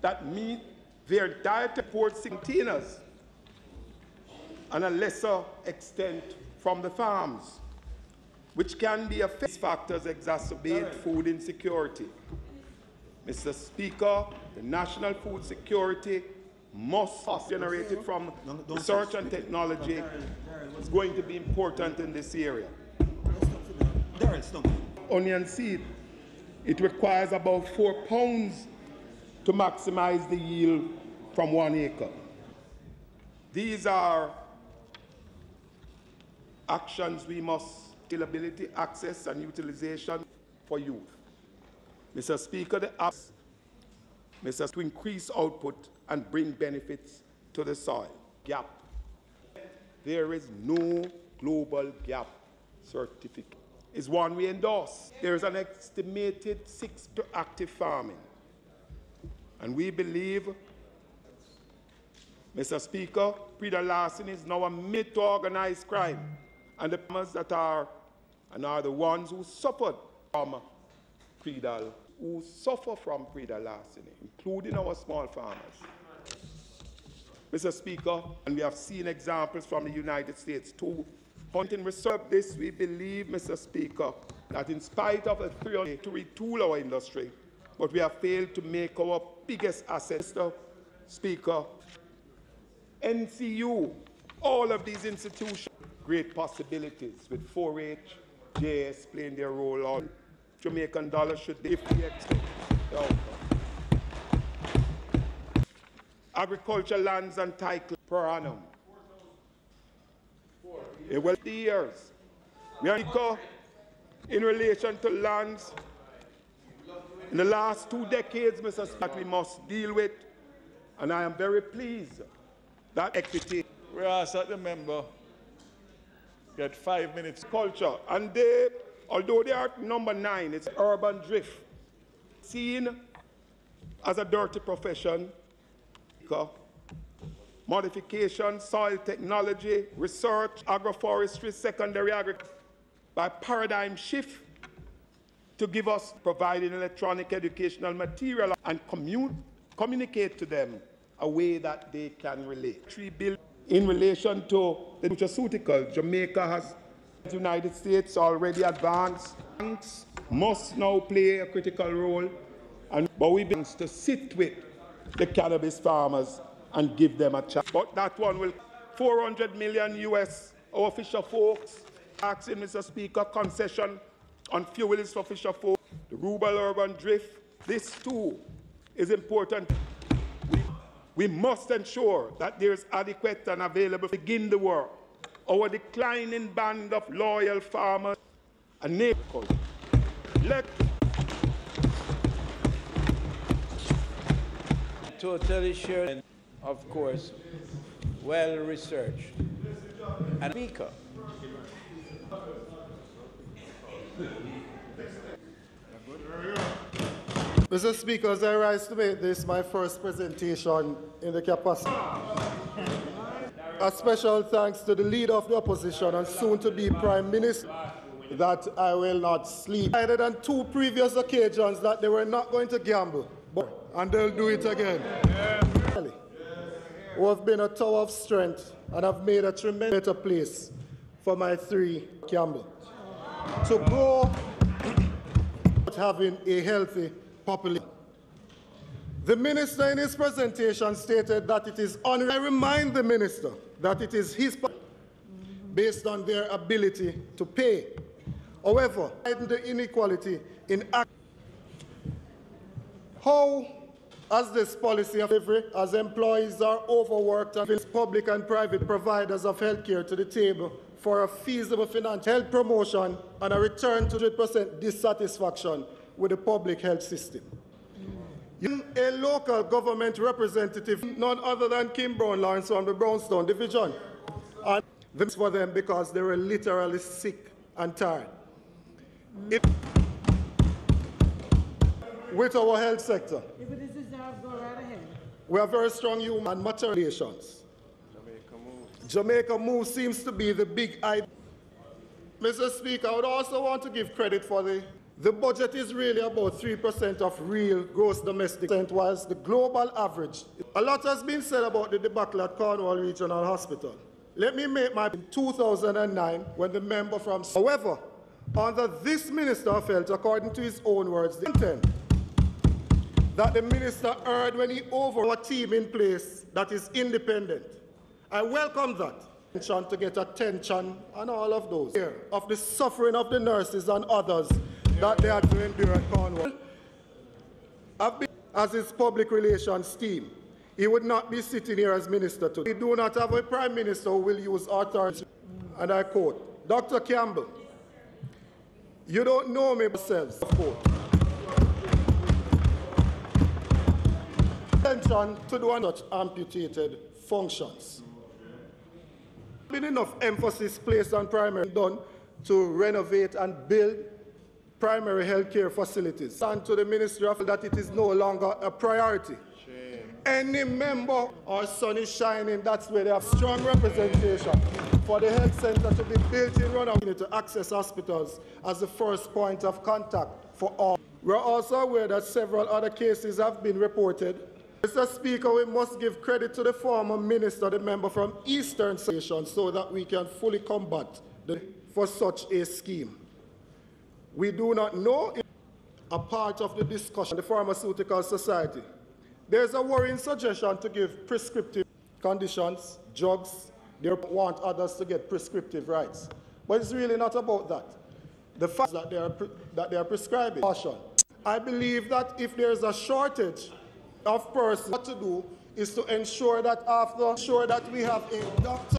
Q: that meet their diet support containers, and a lesser extent from the farms, which can be a factors exacerbate food insecurity. Mr. Speaker, the national food security must generated from research and technology is going to be important in this area. Onion seed, it requires about 4 pounds to maximize the yield from 1 acre. These are actions we must, scalability, access and utilization for youth. Mr. Speaker, the apps, to increase output and bring benefits to the soil. Gap. There is no global gap certificate. Is one we endorse. There is an estimated 6 to active farming. And we believe, Mr. Speaker, predatory larceny is now a myth to organized crime. And the farmers that are the ones who suffered from predatory, who suffer from predatory larceny, including our small farmers. Mr. Speaker, and we have seen examples from the United States too. In research this, we believe, Mr. Speaker, that in spite of a 300 to retool our industry, but we have failed to make our biggest asset. Mr. Speaker, NCU, all of these institutions, great possibilities with 4-H, JS playing their role on Jamaican dollars should be if we expect the outcome. Agriculture lands and titles per annum. It will be years. We are in relation to lands in the last 2 decades, Mr. Speaker, that we must deal with, and I am very pleased that equity.
A: We ask that the member get 5 minutes.
Q: Culture, and they, although they are number 9, it's urban drift, seen as a dirty profession. Modification, soil technology, research, agroforestry, secondary agriculture, by paradigm shift to give us providing electronic educational material and communicate to them a way that they can relate. 3 billion in relation to the nutraceutical. Jamaica has, the United States already advanced. Banks must now play a critical role, but we begin to sit with the cannabis farmers and give them a chance. But that one will, 400 million US, our fisher folks, asking Mr. Speaker, concession on fuels for fisher folks, the rural urban drift, this too is important. We must ensure that there is adequate and available to begin the work. Our declining band of loyal farmers and neighbors.
R: Totally sure, of course, well researched and speaker.
S: Mr. Speaker, as I rise to make this my first presentation in the capacity, a special thanks to the leader of the opposition and soon-to-be Prime Minister, that I will not sleep. Decided on 2 previous occasions that they were not going to gamble, and they'll do it again. Who have been a tower of strength and have made a tremendous better place for my 3 Campbell to grow having a healthy population. The minister in his presentation stated that it is I remind the minister that it is his based on their ability to pay. However, the inequality in how as this policy of delivery, as employees are overworked and brings public and private providers of healthcare to the table for a feasible financial health promotion and a return to 100% dissatisfaction with the public health system. A local government representative, none other than Kim Brown Lawrence from the Brownstone Division, and this for them because they were literally sick and tired. With our health sector,
T: if it is deserved, go right ahead.
S: We have very strong human and material relations. Jamaica Move seems to be the big idea. Mr. Speaker, I would also want to give credit for the budget is really about 3% of real gross domestic, whilst the global average. A lot has been said about the debacle at Cornwall Regional Hospital. Let me make my in 2009 when the member from. However, under this Minister of Health, according to his own words, the intent that the minister heard when he over a team in place that is independent. I welcome that. To get attention and all of those of the suffering of the nurses and others that they are to endure at Cornwall. As his public relations team, he would not be sitting here as minister today. We do not have a prime minister who will use authority. And I quote, Dr. Campbell, you don't know me yourselves, quote. Attention to do such amputated functions. Been enough emphasis placed on primary done to renovate and build primary health care facilities. And to the Ministry of that it is no longer a priority. Any member or sun is shining, that's where they have strong representation for the health center to be built in Rwanda. We need to access hospitals as the first point of contact for all. We're also aware that several other cases have been reported. Mr. Speaker, we must give credit to the former minister, the member from Eastern Station, so that we can fully combat for such a scheme. We do not know if a part of the discussion, the Pharmaceutical Society. There's a worrying suggestion to give prescriptive conditions, drugs. They want others to get prescriptive rights. But it's really not about that. The fact that they are prescribing caution. I believe that if there's a shortage of persons, what to do is to ensure that we have a doctor